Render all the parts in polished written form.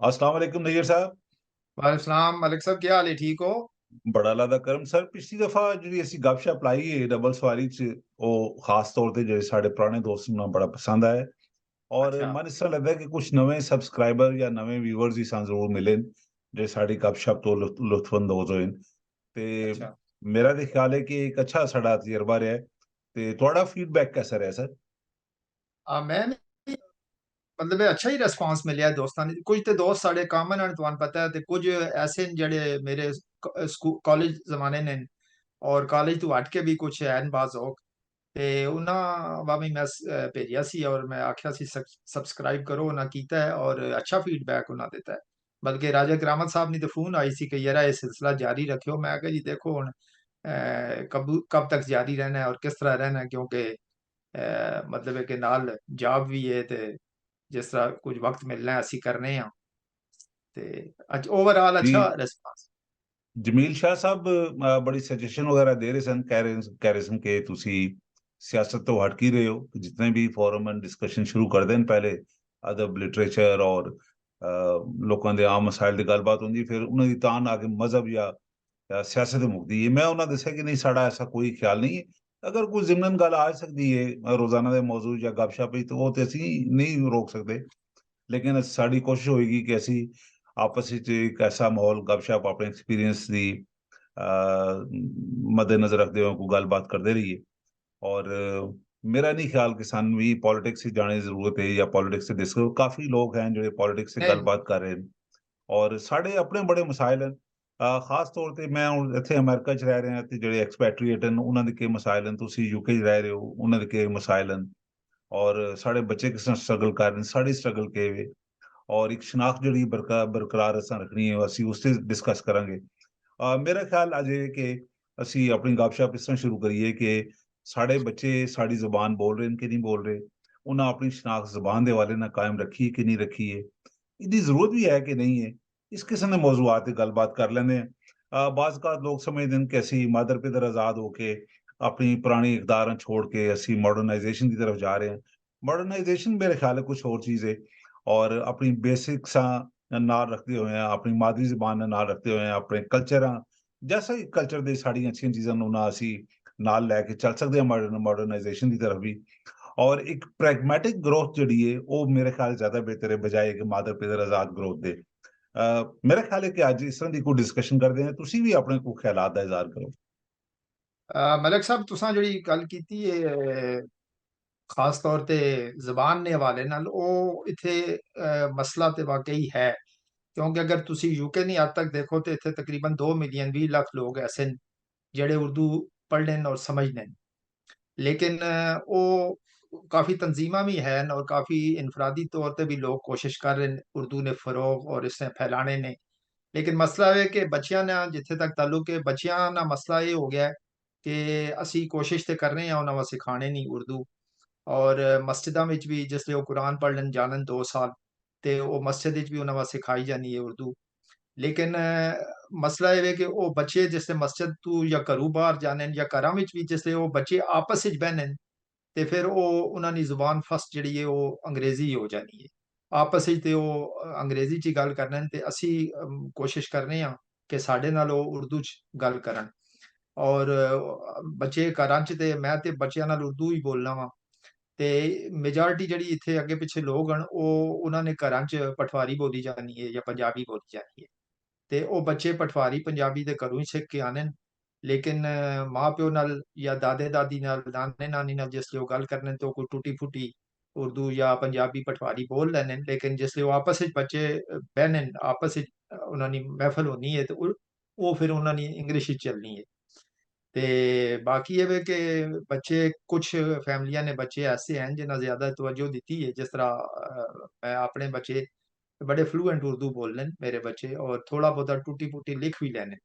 अस्सलाम वालेकुम नज़ीर साहब। वालेकुम मलिक साहब, क्या हाल है? ठीक हो? बड़ा अल्लाह दा करम सर। पिछली दफा ਜਿਹੜੀ ਅਸੀਂ ਗੱਪਸ਼ਪ ਲਾਈ ਹੈ ਡਬਲ ਸਵਾਰੀ ਚ, ਉਹ ਖਾਸ ਤੌਰ ਤੇ ਜਿਹੜੇ ਸਾਡੇ ਪੁਰਾਣੇ ਦੋਸਤ ਨੂੰ ਬੜਾ ਪਸੰਦ ਆਇਆ। ਔਰ अच्छा। ਮਨ ਇਸ ਤਰ੍ਹਾਂ ਲੱਗਦਾ ਕਿ ਕੁਝ ਨਵੇਂ ਸਬਸਕ੍ਰਾਈਬਰ ਜਾਂ ਨਵੇਂ ਵਿਊਅਰਸ ਹੀ ਸਾਨੂੰ ਜ਼ਰੂਰ ਮਿਲੇ ਨੇ, ਜਿਹੜੇ ਸਾਡੀ ਗੱਪਸ਼ਪ ਤੋਂ ਲੁਤਫਅੰਦੋਜ਼ ਹੋਏ ਨੇ। ਤੇ अच्छा। ਮੇਰਾ ਤਾਂ ਖਿਆਲ ਹੈ ਕਿ ਇੱਕ ਅੱਛਾ ਸਾਡਾ ਤਜਰਬਾ ਰਿਹਾ ਹੈ। ਤੇ ਤੁਹਾਡਾ ਫੀਡਬੈਕ ਕੈਸਾ ਰਿਹਾ ਸਰ? मैं मतलब अच्छा ही रिस्पांस मिलिया दोस्तां ने। कुछ ते दोस्त साढ़े कामन हैं, तुहानू पता है, ते कुछ ऐसे न जेह्ड़े मेरे कॉलेज जमाने ने, और कॉलेज तो हट के भी कुछ हैन बाज़ लोग। ते उन्हां वा भी मैं भेजिया सी और मैं आख्या सी सब्सक्राइब करो, उन्हां कीता है और अच्छा फीडबैक उन्हां दित्ता है। बल्कि राजा करामत साहब ने तो फोन आई सी कि यार ये सिलसिला जारी रखियो। मैं कहा जी देखो हुण कब तक जारी रहना है और किस तरह रहना है, क्योंकि मतलब है कि नाल जॉब भी है ते जिस तरह कुछ वक्त मिलना है ਅਸੀਂ ਕਰਨੇ ਆ ਤੇ ਅੱਜ ਓਵਰਆਲ ਜੀ, ਅੱਛਾ ਰਿਸਪਾਂਸ। ਜਮੀਲ ਸ਼ਾਹ ਸਾਹਿਬ ਬੜੀ ਸਜੈਸ਼ਨ ਵਗੈਰਾ ਦੇ ਰਹੇ ਸਨ, ਕਹਿ ਰਹੇ ਸਨ ਕਿ ਤੁਸੀਂ ਸਿਆਸਤ ਤੋਂ ਹਟ ਹੀ ਰਹੇ ਹੋ। ਜਿਤਨੇ ਵੀ ਫੋਰਮ ਐਂਡ ਡਿਸਕਸ਼ਨ ਸ਼ੁਰੂ ਕਰਦੇ ਨੇ, ਪਹਿਲੇ ਅਦਬ, ਲਿਟਰੇਚਰ ਔਰ ਲੋਕਾਂ ਦੇ ਆਮ ਮਸਾਇਲ ਦੀ ਗੱਲਬਾਤ ਹੁੰਦੀ, ਫਿਰ ਉਹਨਾਂ ਦੀ ਤਾਨ ਆ ਕੇ ਮਜ਼ਹਬ ਜਾਂ ਸਿਆਸਤ ਮੁੱਕਦੀ ਹੈ। ਮੈਂ ਉਹਨਾਂ ਦੱਸਿਆ ਕਿ ਨਹੀਂ, ਸਾਡਾ ਐਸਾ ਕੋਈ ਖਿਆਲ ਨਹੀਂ ਹੈ। ਅਗਰ ਕੋਈ ਜ਼ਿਮਨਨ ਗੱਲ ਆ ਸਕਦੀ ਹੈ ਰੋਜ਼ਾਨਾ ਦੇ ਮੌਜੂ ਜਾਂ ਗੱਪਸ਼ਪ ਵਿੱਚ, ਉਹ ਤੇ ਅਸੀਂ ਨਹੀਂ ਰੋਕ ਸਕਦੇ। ਲੇਕਿਨ ਸਾਡੀ ਕੋਸ਼ਿਸ਼ ਹੋਏਗੀ ਕਿ ਅਸੀਂ ਆਪਸ ਵਿੱਚ ਇੱਕ ਐਸਾ ਮਾਹੌਲ ਗੱਪਸ਼ਪ ਆਪਣੇ ਐਕਸਪੀਰੀਅੰਸ ਦੀ ਮੱਦੇਨਜ਼ਰ ਰੱਖਦੇ ਹੋਏ ਕੋਈ ਗੱਲਬਾਤ ਕਰਦੇ ਰਹੀਏ। ਔਰ ਮੇਰਾ ਨਹੀਂ ਖਿਆਲ ਕਿ ਸਾਨੂੰ ਵੀ ਪੋਲਿਟਿਕਸ 'ਚ ਜਾਣੇ ਦੀ ਜ਼ਰੂਰਤ ਹੈ ਜਾਂ ਪੋਲਿਟਿਕਸ 'ਤੇ ਡਿਸਕਸ। ਕਾਫੀ ਲੋਕ ਹਨ ਜਿਹੜੇ ਪੋਲਿਟਿਕਸ 'ਤੇ ਨਹੀਂ ਗੱਲਬਾਤ ਕਰ ਰਹੇ ਨੇ, ਔਰ ਸਾਡੇ ਆਪਣੇ ਬੜੇ ਮਸਾਇਲ ਹਨ। ਖਾਸ ਤੌਰ ਤੇ ਮੈਂ ਹੁਣ ਇੱਥੇ ਅਮਰੀਕਾ 'ਚ ਰਹਿ ਰਿਹਾ, ਤੇ ਜਿਹੜੇ ਐਕਸਪੈਟਰੀਏਟ ਹਨ ਉਹਨਾਂ ਦੇ ਕੀ ਮਸਾਇਲ ਹਨ, ਤੁਸੀਂ ਯੂਕੇ 'ਚ ਰਹਿ ਰਹੇ ਹੋ, ਉਹਨਾਂ ਦੇ ਕੀ ਮਸਾਇਲ ਹਨ, ਔਰ ਸਾਡੇ ਬੱਚੇ ਕਿਸ ਤਰ੍ਹਾਂ ਸਟਰਗਲ ਕਰ ਰਹੇ ਨੇ, ਸਾਡੀ ਸਟਰਗਲ ਕੀ ਹੈ, ਔਰ ਇੱਕ ਸ਼ਨਾਖਤ ਜਿਹੜੀ ਬਰਕਰਾਰ ਅਸਾਂ ਰੱਖਣੀ ਹੈ, ਅਸੀਂ ਉਸ ਤੇ ਡਿਸਕਸ ਕਰਾਂਗੇ। ਮੇਰਾ ਖਿਆਲ ਅੱਜ ਇਹ ਕਿ ਅਸੀਂ ਆਪਣੀ ਗੱਪਸ਼ਪ ਇਸ ਤਰ੍ਹਾਂ ਸ਼ੁਰੂ ਕਰੀਏ ਕਿ ਸਾਡੇ ਬੱਚੇ ਸਾਡੀ ਜ਼ੁਬਾਨ ਬੋਲ ਰਹੇ ਨੇ ਕਿ ਨਹੀਂ ਬੋਲ ਰਹੇ, ਉਹਨਾਂ ਆਪਣੀ ਸ਼ਨਾਖਤ ਜ਼ੁਬਾਨ ਦੇ ਹਵਾਲੇ ਨਾਲ ਕਾਇਮ ਰੱਖੀ ਕਿ ਨਹੀਂ ਰੱਖੀ ਹੈ, ਇਹਦੀ ਜ਼ਰੂਰਤ ਵੀ ਹੈ ਕਿ ਨਹੀਂ ਹੈ। ਇਸ ਕਿਸਮ ਦੇ ਮੌਜ਼ੂਆਤ ਤੇ ਗੱਲਬਾਤ ਕਰ ਲੈਂਦੇ ਹਾਂ। ਬਾਜ਼ ਅਵਤ ਲੋਕ ਸਮਝਦੇ ਨੇ ਕਿ ਅਸੀਂ ਮਾਦਰ ਪਿਦਰ ਆਜ਼ਾਦ ਹੋ ਕੇ ਆਪਣੀ ਪੁਰਾਣੀ ਇਕਦਾਰਾਂ ਛੋੜ ਕੇ ਅਸੀਂ ਮਾਡਰਨਾਈਜੇਸ਼ਨ ਦੀ ਤਰਫ ਜਾ ਰਹੇ ਹਾਂ। ਮਾਡਰਨਾਈਜੇਸ਼ਨ ਮੇਰੇ ਖਿਆਲ ਹੈ ਕੁਛ ਹੋਰ ਚੀਜ਼ ਹੈ। ਔਰ ਆਪਣੀ ਬੇਸਿਕਸਾਂ ਨਾਲ ਰੱਖਦੇ ਹੋਏ ਆ, ਆਪਣੀ ਮਾਦਰੀ ਜ਼ਬਾਨ ਨਾਲ ਰੱਖਦੇ ਹੋਏ ਆ, ਆਪਣੇ ਕਲਚਰਾਂ ਜੈਸਾ ਹੀ ਕਲਚਰ ਦੇ ਸਾਡੀਆਂ ਅੱਛੀਆਂ ਚੀਜ਼ਾਂ ਨੂੰ ਨਾ ਅਸੀਂ ਨਾਲ ਲੈ ਕੇ ਚੱਲ ਸਕਦੇ ਹਾਂ ਮਾਡਰਨਾਈਜੇਸ਼ਨ ਦੀ ਤਰਫ ਵੀ। ਔਰ ਇੱਕ ਪ੍ਰੈਗਮੈਟਿਕ ਗਰੋਥ ਜਿਹੜੀ ਹੈ ਉਹ ਮੇਰੇ ਖਿਆਲ ਜ਼ਿਆਦਾ ਬਿਹਤਰ ਹੈ ਬਜਾਏ ਕਿ ਮਾਦਰ ਪਿਦਰ ਆਜ਼ਾਦ ਗਰੋਥ ਦੇ। ਮੇਰਾ ਖਿਆਲ ਹੈ ਕਿ ਅੱਜ ਇਸ ਤਰ੍ਹਾਂ ਦੀ ਕੋਈ ਡਿਸਕਸ਼ਨ ਕਰਦੇ ਹਾਂ, ਤੁਸੀਂ ਵੀ ਆਪਣੇ ਕੋਈ ਖਿਆਲਾਤ ਦਾ ਇਜ਼ਹਾਰ ਕਰੋ। ਮਲਿਕ ਸਾਹਿਬ ਤੁਸਾਂ ਜਿਹੜੀ ਗੱਲ ਕੀਤੀ ਹੈ ਖਾਸ ਤੌਰ ਤੇ ਜ਼ਬਾਨ ਦੇ ਹਵਾਲੇ ਨਾਲ, ਉਹ ਇੱਥੇ ਮਸਲਾ ਤੇ ਵਾਕਈ ਹੈ। ਕਿਉਂਕਿ ਅਗਰ ਤੁਸੀਂ ਯੂਕੇ ਨਹੀਂ ਅੱਜ ਤੱਕ ਦੇਖੋ ਤੇ ਇੱਥੇ ਤਕਰੀਬਨ 2 ਮਿਲੀਅਨ 20 ਲੱਖ ਲੋਕ ਐਸੇ ਨੇ ਜਿਹੜੇ ਉਰਦੂ ਪੜ੍ਹਦੇ ਨੇ ਔਰ ਸਮਝਦੇ ਨੇ। लेकिन वो काफ़ी तंजीमां भी हैं और काफ़ी इनफरादी तौर पे भी लोग कोशिश कर रहे हैं उर्दू ने फ़रोग़ और इसे फैलाने ने। लेकिन मसला ये कि बच्चियां ना जिथे तक ताल्लुक है बच्चियां ना मसला ये हो गया है कि असी कोशिश तो कर रहे हैं उन्होंने सिखाने नहीं उर्दू। और मस्जिदां विच भी जिसले वो कुरान पढ़न जानन 2 साल ते वो मस्जिद विच भी उन्होंने सिखाई जानी है उर्दू। लेकिन मसला ये है कि वो बच्चे जिसले मस्जिद तू या घरों बाहर जाने या घरां विच भी जिसले वो बच्चे आपस विच बहने ते फिर ਉਹ ਉਹਨਾਂ ਦੀ ਜ਼ੁਬਾਨ ਫਸਟ ਜਿਹੜੀ ਹੈ ਉਹ ਅੰਗਰੇਜ਼ੀ ਹੋ ਜਾਣੀ ਹੈ। ਆਪਸ ਵਿੱਚ ਤੇ ਉਹ ਅੰਗਰੇਜ਼ੀ 'ਚ ਹੀ ਗੱਲ ਕਰਨੇ ਨੇ ਤੇ ਅਸੀਂ ਕੋਸ਼ਿਸ਼ ਕਰਨੇ ਆ ਕਿ ਸਾਡੇ ਨਾਲ ਉਹ ਉਰਦੂ 'ਚ ਗੱਲ ਕਰਨ। ਔਰ ਬੱਚੇ ਘਰਾਂ 'ਚ ਤੇ ਮੈਂ ਤੇ ਬੱਚਿਆਂ ਨਾਲ ਉਰਦੂ ਹੀ ਬੋਲਣਾ ਵਾ। ਤੇ ਮੈਜੋਰਿਟੀ ਜਿਹੜੀ ਇੱਥੇ ਅੱਗੇ ਪਿੱਛੇ ਲੋਕ ਹਨ ਉਹ ਉਹਨਾਂ ਨੇ ਘਰਾਂ 'ਚ ਪਠਵਾਰੀ ਬੋਲੀ ਜਾਣੀ ਹੈ ਜਾਂ ਪੰਜਾਬੀ ਬੋਲੀ ਜਾਣੀ ਹੈ। ਤੇ ਉਹ ਬੱਚੇ ਪਠਵਾਰੀ ਪੰਜਾਬੀ ਦੇ ਘਰੋਂ ਹੀ ਸਿੱਖ ਕੇ ਆਣੇ ਨੇ। ਲੇਕਿਨ ਮਾਂ-ਪਿਓ ਨਾਲ ਜਾਂ ਦਾਦੇ-ਦਾਦੀ ਨਾਲ, ਨਾਨੇ-ਨਾਨੀ ਨਾਲ ਜਿਸਲੇ ਉਹ ਗੱਲ ਕਰਨੇ ਤੇ ਉਹ ਕੋਈ ਟੁੱਟੀ-ਫੁੱਟੀ ਉਰਦੂ ਜਾਂ ਪੰਜਾਬੀ ਪਠਵਾਰੀ ਬੋਲ ਲੈਂਦੇ ਨੇ। ਲੇਕਿਨ ਜਿਸਲੇ ਉਹ ਆਪਸ ਵਿੱਚ ਬੱਚੇ ਬਹਿਣੇ ਨੇ, ਆਪਸ ਵਿੱਚ ਉਹਨਾਂ ਦੀ ਮਹਿਫਲ ਹੋਣੀ ਹੈ ਤੇ ਉਹ ਫਿਰ ਉਹਨਾਂ ਦੀ ਇੰਗਲਿਸ਼ ਵਿੱਚ ਚੱਲਣੀ ਹੈ। ਤੇ ਬਾਕੀ ਇਹ ਵੇ ਕਿ ਬੱਚੇ ਕੁਛ ਫੈਮਲੀਆਂ ਨੇ ਬੱਚੇ ਐਸੇ ਹਨ ਜਿਨ੍ਹਾਂ ਜ਼ਿਆਦਾ ਤਵੱਜੋ ਦਿੱਤੀ ਹੈ। ਜਿਸ ਤਰ੍ਹਾਂ ਮੈਂ ਆਪਣੇ ਬੱਚੇ बड़े फ्लुएंट उर्दू बोल रहे हैं मेरे बच्चे और थोड़ा बहुत टूटी फूटी लिख भी लेने।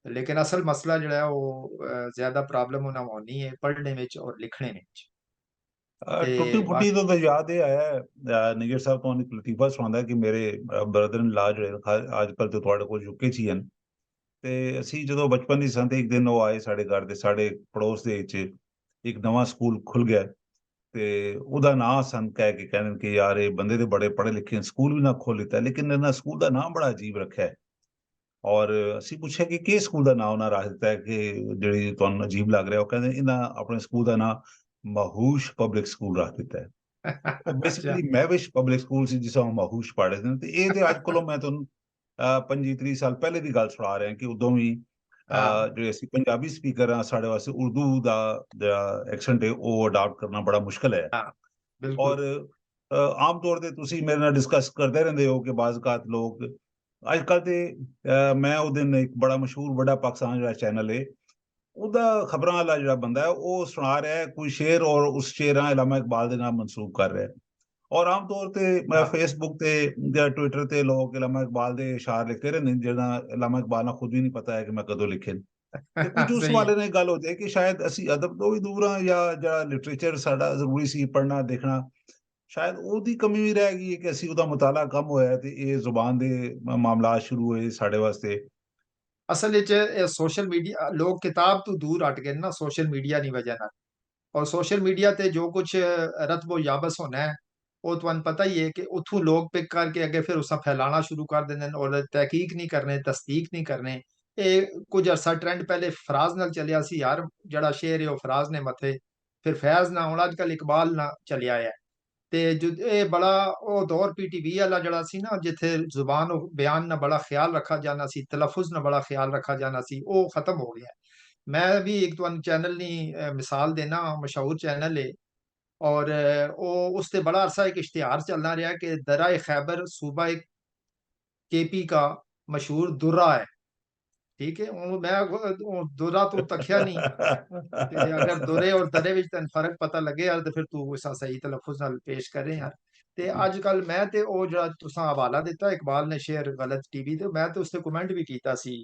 लेकिन असल मसला जो है वो ज्यादा प्रॉब्लम होना होनी है पढ़ने में और लिखने में। ते ਟੁੱਟੀ ਫੁੱਟੀ बाकी ਤੋਂ ਤਾਂ ਯਾਦ ਇਹ ਆਇਆ ਨਿਗਰ ਸਾਹਿਬ ਤੋਂ ਇੱਕ ਲਤੀਫਾ ਸੁਣਾਉਂਦਾ ਕਿ ਮੇਰੇ ਬ੍ਰਦਰ ਇਨ ਲਾ ਜਿਹੜੇ ਅੱਜ ਕੱਲ੍ਹ ਤੇ ਤੁਹਾਡੇ ਕੋਲ ਯੂਕੇ 'ਚ ਹੀ ਹਨ। ਤੇ ਅਸੀਂ ਜਦੋਂ ਬਚਪਨ ਦੀ ਸਨ ਤੇ ਇੱਕ ਦਿਨ ਉਹ ਆਏ ਸਾਡੇ ਘਰ ਦੇ, ਸਾਡੇ ਪੜੋਸ ਦੇ ਵਿੱਚ ਇੱਕ ਨਵਾਂ ਸਕੂਲ ਖੁੱਲ ਗਿਆ ਤੇ ਉਹਦਾ ਨਾਂ ਸਾਨੂੰ ਕਹਿ ਕੇ ਕਹਿੰਦੇ ਕਿ ਯਾਰ ਇਹ ਬੰਦੇ ਦੇ ਬੜੇ ਪੜ੍ਹੇ ਲਿਖੇ, ਸਕੂਲ ਵੀ ਨਾ ਖੋਲ ਲਿੱਤਾ, ਲੇਕਿਨ ਇਹਨਾਂ ਸਕੂਲ ਦਾ ਨਾਮ ਬੜਾ ਅਜੀਬ ਰੱਖਿਆ ਹੈ। ਔਰ ਅਸੀਂ ਪੁੱਛਿਆ ਕਿ ਕਿਸ ਸਕੂਲ ਦਾ ਨਾਂ ਉਹਨਾਂ ਰੱਖ ਦਿੱਤਾ ਹੈ ਕਿ ਜਿਹੜੀ ਤੁਹਾਨੂੰ ਅਜੀਬ ਲੱਗ ਰਿਹਾ? ਉਹ ਕਹਿੰਦੇ ਇਹਨਾਂ ਆਪਣੇ ਸਕੂਲ ਦਾ ਨਾਂ ਮਹੂਸ਼ ਪਬਲਿਕ ਸਕੂਲ ਰੱਖ ਦਿੱਤਾ ਹੈ। ਉਹ ਅੱਛਾ। ਬੇਸਿਕਲੀ ਮੈਵਿਸ਼ ਪਬਲਿਕ ਸਕੂਲ ਸੀ ਜਿਸ ਨੂੰ ਮਹੂਸ਼ ਪੜ੍ਹਦੇ ਨੇ। ਤੇ ਇਹ ਤੇ ਅੱਜ ਕੋਲੋਂ ਮੈਂ ਤੁਹਾਨੂੰ 25-30 ਸਾਲ ਪਹਿਲੇ ਦੀ ਗੱਲ ਸੁਣਾ ਰਿਹਾ ਕਿ ਉਦੋਂ ਵੀ ਹਾਂ ਜਿਹੜੇ ਅਸੀਂ ਪੰਜਾਬੀ ਸਪੀਕਰ ਹਾਂ, ਸਾਡੇ ਵਾਸਤੇ ਉਰਦੂ ਦਾ ਜਿਹੜਾ ਐਕਸੈਂਟ ਹੈ ਉਹ ਅਡਾਪਟ ਕਰਨਾ ਬੜਾ ਮੁਸ਼ਕਲ ਹੈ। ਹਾਂ ਬਿਲਕੁਲ। ਔਰ ਆਮ ਤੌਰ ਤੇ ਤੁਸੀਂ ਮੇਰੇ ਨਾਲ ਡਿਸਕਸ ਕਰਦੇ ਰਹਿੰਦੇ ਹੋ ਕਿ ਬਾਜ਼ ਔਕਾਤ ਲੋਕ ਅੱਜ ਕੱਲ੍ਹ ਤੇ ਮੈਂ ਉਹ ਦਿਨ ਇੱਕ ਬੜਾ ਮਸ਼ਹੂਰ ਵੱਡਾ ਪਾਕਿਸਤਾਨ ਜਿਹੜਾ ਚੈਨਲ ਹੈ ਉਹਦਾ ਖਬਰਾਂ ਵਾਲਾ ਜਿਹੜਾ ਬੰਦਾ ਹੈ ਉਹ ਸੁਣਾ ਰਿਹਾ ਹੈ ਕੋਈ ਸ਼ੇਰ, ਔਰ ਉਸ ਸ਼ੇਰਾਂ ਅਲਾਮਾ ਇਕਬਾਲ ਦੇ ਨਾਲ ਮਨਸੂਬ ਕਰ ਰਿਹਾ ਹੈ। ਔਰ ਆਮ ਤੌਰ ਤੇ ਮੈਂ ਹਾਂ ਫੇਸਬੁੱਕ ਤੇ ਜਾਂ ਟਵਿੱਟਰ ਤੇ ਲੋਕ ਅਲਾਮਾ ਇਕਬਾਲ ਦੇ ਇਸ਼ਾਰ ਲਿਖਦੇ ਰਹਿੰਦੇ ਨੇ ਜਿਹੜਾ ਅਲਾਮਾ ਇਕਬਾਲ ਨਾਲ ਖੁਦ ਵੀ ਨਹੀਂ ਪਤਾ ਹੈ ਕਿ ਮੈਂ ਕਦੋਂ ਲਿਖੇ ਨੇ। ਤੇ ਕੁਝ ਉਸ ਸਹੀ ਹੈ। ਹਵਾਲੇ ਨਾਲ ਗੱਲ ਹੋ ਜਾਏ ਕਿ ਸ਼ਾਇਦ ਅਸੀਂ ਅਦਬ ਤੋਂ ਵੀ ਦੂਰ ਹਾਂ, ਜਾਂ ਜਿਹੜਾ ਲਿਟਰੇਚਰ ਸਾਡਾ ਜ਼ਰੂਰੀ ਸੀ ਪੜ੍ਹਨਾ ਦੇਖਣਾ, ਸ਼ਾਇਦ ਉਹਦੀ ਕਮੀ ਵੀ ਰਹਿ ਗਈ ਹੈ ਕਿ ਅਸੀਂ ਉਹਦਾ ਮੁਤਾਲਾ ਕਮ ਹੋਇਆ ਤੇ ਇਹ ਜ਼ੁਬਾਨ ਦੇ ਮਾਮਲਾਤ ਸ਼ੁਰੂ ਹੋਏ ਸਾਡੇ ਵਾਸਤੇ। ਅਸਲ ਵਿੱਚ ਸੋਸ਼ਲ ਮੀਡੀਆ ਲੋਕ ਕਿਤਾਬ ਤੋਂ ਦੂਰ ਹਟ ਗਏ ਨਾ ਸੋਸ਼ਲ ਮੀਡੀਆ ਦੀ ਵਜ੍ਹਾ ਨਾਲ। ਔਰ ਸੋਸ਼ਲ ਮੀਡੀਆ ਤੇ ਜੋ ਕੁਝ ਰਤਬੋ ਯਾਬਸ ਹੋਣਾ ਹੈ ਉਹ ਤੁਹਾਨੂੰ ਪਤਾ ਹੀ ਹੈ ਕਿ ਉੱਥੋਂ ਲੋਕ ਪਿਕ ਕਰਕੇ ਅੱਗੇ ਫਿਰ ਉਸਾ ਫੈਲਾਣਾ ਸ਼ੁਰੂ ਕਰ ਦਿੰਦੇ ਨੇ ਔਰ ਤਹਿਕੀਕ ਨਹੀਂ ਕਰਨੇ, ਤਸਦੀਕ ਨਹੀਂ ਕਰਨੇ। ਇਹ ਕੁਝ ਅਰਸਾ ਟ੍ਰੈਂਡ ਪਹਿਲੇ ਫਰਾਜ਼ ਨਾਲ ਚੱਲਿਆ ਸੀ ਯਾਰ, ਜਿਹੜਾ ਸ਼ੇਰ ਹੈ ਉਹ ਫਰਾਜ਼ ਨੇ ਮੱਥੇ, ਫਿਰ ਫੈਜ਼ ਨਾ ਹੁਣ ਅੱਜ ਕੱਲ ਇਕਬਾਲ ਨਾ ਚੱਲਿਆ ਹੈ। ਤੇ ਇਹ ਬੜਾ ਉਹ ਦੌਰ ਪੀਟੀਵੀ ਵਾਲਾ ਜਿਹੜਾ ਸੀ ਨਾ ਜਿੱਥੇ ਜ਼ੁਬਾਨ ਬਿਆਨ ਨਾਲ ਬੜਾ ਖਿਆਲ ਰੱਖਾ ਜਾਣਾ ਸੀ, ਤਲਫੁਜ਼ ਨਾਲ ਬੜਾ ਖਿਆਲ ਰੱਖਾ ਜਾਣਾ ਸੀ, ਉਹ ਖਤਮ ਹੋ ਗਿਆ। ਮੈਂ ਵੀ ਇੱਕ ਤੁਹਾਨੂੰ ਚੈਨਲ ਦੀ ਮਿਸਾਲ ਦੇਣਾ, ਮਸ਼ਹੂਰ ਚੈਨਲ ਹੈ ਔਰ ਉਹ ਉਸ ਤੇ ਬੜਾ ਅਰਸਾ ਇੱਕ ਇਸ਼ਤਿਹਾਰ ਚੱਲਦਾ ਰਿਹਾ कि दर्रा खैबर सूबा केपी का मशहूर दुर्रा है। ठीक है, मैं वो दुर्रा तो तकिया नहीं ਤੇ ਅਗਰ ਦੁਰੇ ਔਰ ਦਰੇ ਵਿੱਚ ਤੈਨੂੰ ਫਰਕ ਪਤਾ ਲੱਗੇ ਯਾਰ ਤੇ ਫਿਰ ਤੂੰ ਉਸ ਸਹੀ ਤਲਫੁਜ਼ ਨਾਲ ਪੇਸ਼ ਕਰੇ ਯਾਰ। ਤੇ ਅੱਜ ਕੱਲ ਮੈਂ ਤੇ ਉਹ ਜਿਹੜਾ ਤੁਸੀਂ ਹਵਾਲਾ ਦਿੱਤਾ ਇਕਬਾਲ ਨੇ ਸ਼ੇਰ ਗਲਤ ਟੀਵੀ ਤੇ, ਮੈਂ ਤੇ ਉਸ ਤੇ ਕਮੈਂਟ ਵੀ ਕੀਤਾ ਸੀ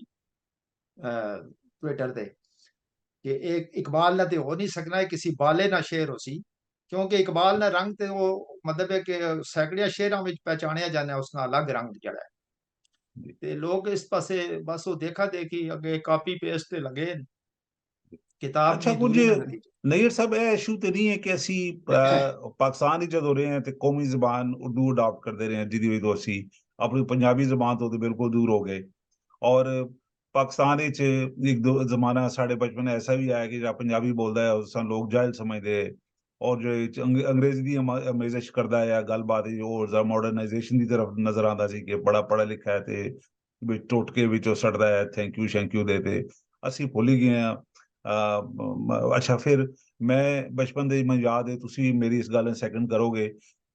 ਟਵਿੱਟਰ ਤੇ ਕਿ ਇਹ ਇਕਬਾਲ ਨਾਲ ਤੇ ਹੋ ਨਹੀਂ ਸਕਣਾ, ਇਹ ਕਿਸੇ ਬਾਲੇ ਨਾ ਸ਼ੇਰ ਹੋ ਸੀ। ਕਿਉਂਕਿ ਇਕਬਾਲ ਦਾ ਰੰਗ ਤੇ ਉਹ ਮਤਲਬ ਹੈ ਕਿ ਸੈਕੜਿਆਂ ਸ਼ੇਰਾਂ ਵਿੱਚ ਪਹਿਚਾਣਿਆ ਜਾਂਦਾ ਉਸ ਨਾਲ ਅਲੱਗ ਰੰਗ ਜਿਹੜਾ ਹੈ। ਤੇ ਲੋਕ ਇਸ ਪਾਸੇ ਬਸ ਉਹ ਦੇਖਾ ਦੇਖੀ ਅੱਗੇ ਕਾਪੀ ਪੇਸਟ ਤੇ ਲੱਗੇ ਨੇ, ਕਿਤਾਬ ਅੱਛਾ, ਦੀ ਕੁਝ ਦੂਰੀ ਨਾ ਨਤੀਜੇ। ਨਈਰ ਸਾਹਿਬ ਇਹ ਇਸ਼ੂ ਤੇ ਨਹੀਂ ਹੈ ਕਿ ਅਸੀਂ ਪਾਕਿਸਤਾਨ ਹੀ ਜਦੋਂ ਰਹੇ ਹਾਂ ਤੇ ਕੌਮੀ ਜ਼ਬਾਨ ਉਰਦੂ ਅਡਾਪਟ ਕਰਦੇ ਰਹੇ ਹਾਂ, ਜਿਹਦੀ ਵਜ੍ਹਾ ਤੋਂ ਅਸੀਂ ਆਪਣੀ ਪੰਜਾਬੀ ਜ਼ਬਾਨ ਤੋਂ ਤੇ ਬਿਲਕੁਲ ਦੂਰ ਹੋ ਗਏ। ਔਰ ਪਾਕਿਸਤਾਨ ਵਿੱਚ ਇੱਕ ਦੋ ਜ਼ਮਾਨਾ ਸਾਡੇ ਬਚਪਨ ਐਸਾ ਵੀ ਆਇਆ ਕਿ ਜਿਹੜਾ ਪੰਜਾਬੀ ਬੋਲਦਾ ਹੈ ਉਸ ਨੂੰ ਲੋਕ ਜਾਹਿਲ ਸਮਝਦੇ, ਔਰ ਜੋ ਅੰਗਰੇਜ਼ੀ ਦੀ ਅਮੇਜ਼ਿਸ਼ ਕਰਦਾ ਹੈ ਗੱਲਬਾਤ ਉਹ ਮਾਡਰਨਾਈਜੇਸ਼ਨ ਦੀ ਤਰਫ ਨਜ਼ਰ ਆਉਂਦਾ ਸੀ ਕਿ ਬੜਾ ਪੜ੍ਹਾ ਲਿਖਾ ਹੈ ਤੇ ਵਿੱਚ ਟੋਟਕੇ ਵਿੱਚੋਂ ਸੜਦਾ ਹੈ ਥੈਂਕ ਯੂ ਸ਼ੈਂਕ ਯੂ ਦੇ ਤੇ ਅਸੀਂ ਭੁੱਲ ਹੀ ਗਏ ਹਾਂ। ਅੱਛਾ, ਫਿਰ ਮੈਂ ਬਚਪਨ ਦੇ ਮੈਨੂੰ ਯਾਦ ਹੈ, ਤੁਸੀਂ ਮੇਰੀ ਇਸ ਗੱਲ ਨੂੰ ਸੈਕਿੰਡ ਕਰੋਗੇ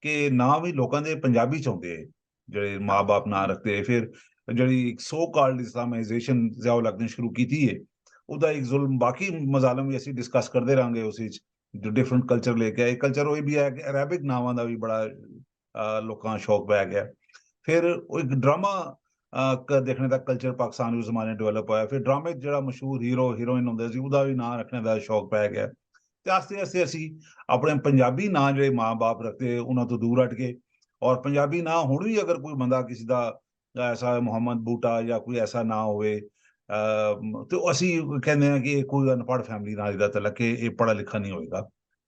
ਕਿ ਨਾਂ ਵੀ ਲੋਕਾਂ ਦੇ ਪੰਜਾਬੀ ਚ ਆਉਂਦੇ ਹੈ, ਜਿਹੜੇ ਮਾਂ-ਬਾਪ ਨਾਂ ਰੱਖਦੇ। ਫਿਰ ਜਿਹੜੀ ਸੋ ਕਾਲਡ ਇਸਲਾਮਾਈਜੇਸ਼ਨ ਜ਼ਿਆਉ ਲੱਗਣੀ ਸ਼ੁਰੂ ਕੀਤੀ ਹੈ, ਉਹਦਾ ਇੱਕ ਜ਼ੁਲਮ ਬਾਕੀ ਮਜ਼ਾਲਮ ਵੀ ਅਸੀਂ ਡਿਸਕਸ ਕਰਦੇ ਰਹਾਂਗੇ ਉਸ ਵਿੱਚ, ਜੋ ਡਿਫਰੈਂਟ ਕਲਚਰ ਲੈ ਕੇ ਆਏ। ਕਲਚਰ ਉਹ ਵੀ ਹੈ ਕਿ ਅਰੈਬਿਕ ਨਾਵਾਂ ਦਾ ਵੀ ਬੜਾ ਲੋਕਾਂ ਦਾ ਸ਼ੌਕ ਪੈ ਗਿਆ। ਫਿਰ ਉਹ ਇੱਕ ਡਰਾਮਾ ਦੇਖਣੇ ਦਾ ਕਲਚਰ ਪਾਕਿਸਤਾਨ ਉਸ ਜ਼ਮਾਨੇ ਡਿਵੈਲਪ ਹੋਇਆ। ਫਿਰ ਡਰਾਮੇ ਜਿਹੜਾ ਮਸ਼ਹੂਰ ਹੀਰੋ ਹੀਰੋਇਨ ਹੁੰਦੇ ਸੀ ਉਹਦਾ ਵੀ ਨਾਂ ਰੱਖਣੇ ਦਾ ਸ਼ੌਕ ਪੈ ਗਿਆ। ਤੇ ਆਸਤੇ ਆਸਤੇ ਅਸੀਂ ਆਪਣੇ ਪੰਜਾਬੀ ਨਾਂ ਜਿਹੜੇ ਮਾਂ-ਬਾਪ ਰੱਖਦੇ ਉਹਨਾਂ ਤੋਂ ਦੂਰ ਹਟ ਗਏ। ਔਰ ਪੰਜਾਬੀ ਨਾਂ ਹੁਣ ਵੀ ਅਗਰ ਕੋਈ ਬੰਦਾ ਕਿਸੇ ਦਾ ਐਸਾ ਮੁਹੰਮਦ ਬੂਟਾ ਜਾਂ ਕੋਈ ਐਸਾ ਨਾਂ ਹੋਵੇ ਤੇ ਅਸੀਂ ਕਹਿੰਦੇ ਹਾਂ ਕਿ ਇਹ ਕੋਈ ਅਨਪੜ੍ਹ ਫੈਮਿਲੀ ਨਾਲ ਇਹਦਾ ਤਲਕ ਕਿ ਇਹ ਪੜ੍ਹਾ ਲਿਖਾ ਨਹੀਂ ਹੋਏਗਾ।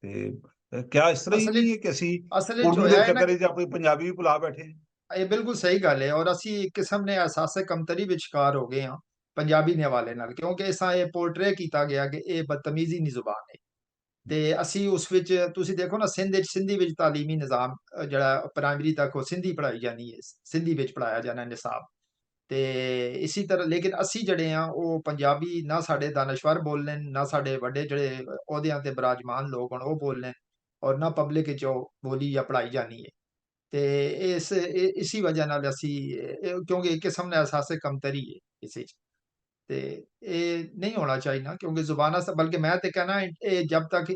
ਤੇ ਕਿਆ ਇਸ ਤਰ੍ਹਾਂ ਹੀ ਅਸਲ ਵਿੱਚ ਨਹੀਂ ਹੈ ਕਿ ਅਸੀਂ ਅਸਲ ਵਿੱਚ ਉਰਦੂ ਦੇ ਹੋਇਆ ਹੈ ਨਾ ਚੱਕਰ ਕਿ 'ਚ ਆਪਣੀ ਪੰਜਾਬੀ ਵੀ ਭੁਲਾ ਬੈਠੇ ਹਾਂ? ਇਹ ਬਿਲਕੁਲ ਸਹੀ ਗੱਲ ਹੈ ਔਰ ਅਸੀਂ ਇੱਕ ਕਿਸਮ ਨੇ ਅਹਿਸਾਸੇ ਕਮਤਰੀ ਵਿੱਚ ਸ਼ਿਕਾਰ ਹੋ ਗਏ ਹਾਂ ਪੰਜਾਬੀ ਦੇ ਹਵਾਲੇ ਨਾਲ, ਕਿਉਂਕਿ ਇਸਾਂ ਇਹ ਪੋਰਟਰੇ ਕੀਤਾ ਗਿਆ ਕਿ ਇਹ ਬਦਤਮੀਜ਼ੀ ਦੀ ਜ਼ੁਬਾਨ ਹੈ। ਤੇ ਅਸੀਂ ਉਸ ਵਿੱਚ ਤੁਸੀਂ ਦੇਖੋ ਨਾ ਸਿੰਧ ਵਿੱਚ ਸਿੰਧੀ ਵਿੱਚ ਤਾਲੀਮੀ ਨਿਜ਼ਾਮ ਜਿਹੜਾ ਪ੍ਰਾਇਮਰੀ ਤੱਕ ਉਹ ਸਿੰਧੀ ਪੜ੍ਹਾਈ ਜਾਣੀ ਹੈ, ਸਿੰਧੀ ਵਿੱਚ ਪੜ੍ਹਾਇਆ ਜਾਣਾ ਨਿਸਾਬ। ਤੇ ਇਸੀ ਤਰ੍ਹਾਂ ਲੇਕਿਨ ਅਸੀਂ ਜਿਹੜੇ ਆ ਉਹ ਪੰਜਾਬੀ ਨਾ ਸਾਡੇ ਦਾਨਸ਼ਵਰ ਬੋਲਨੇ ਨਾ ਸਾਡੇ ਵੱਡੇ ਜਿਹੜੇ ਅਹੁਦਿਆਂ ਤੇ ਬਿਰਾਜਮਾਨ ਲੋਕ ਹਨ ਉਹ ਬੋਲਨੇ ਔਰ ਨਾ ਪਬਲਿਕ ਵਿੱਚ ਉਹ ਬੋਲੀ ਜਾਂ ਪੜ੍ਹਾਈ ਜਾਣੀ ਹੈ। ਤੇ ਇਸੀ ਵਜ੍ਹਾ ਨਾਲ ਅਸੀਂ ਕਿਉਂਕਿ ਇੱਕ ਕਿਸਮ ਦਾ ਅਹਿਸਾਸ ਕਮਤਰੀ ਹੈ ਇਸ ਵਿੱਚ। ਤੇ ਇਹ ਨਹੀਂ ਹੋਣਾ ਚਾਹੀਦਾ ਕਿਉਂਕਿ ਜ਼ੁਬਾਨਾਂ ਬਲਕਿ ਮੈਂ ਤੇ ਕਹਿਣਾ ਇਹ ਜਦ ਤੱਕ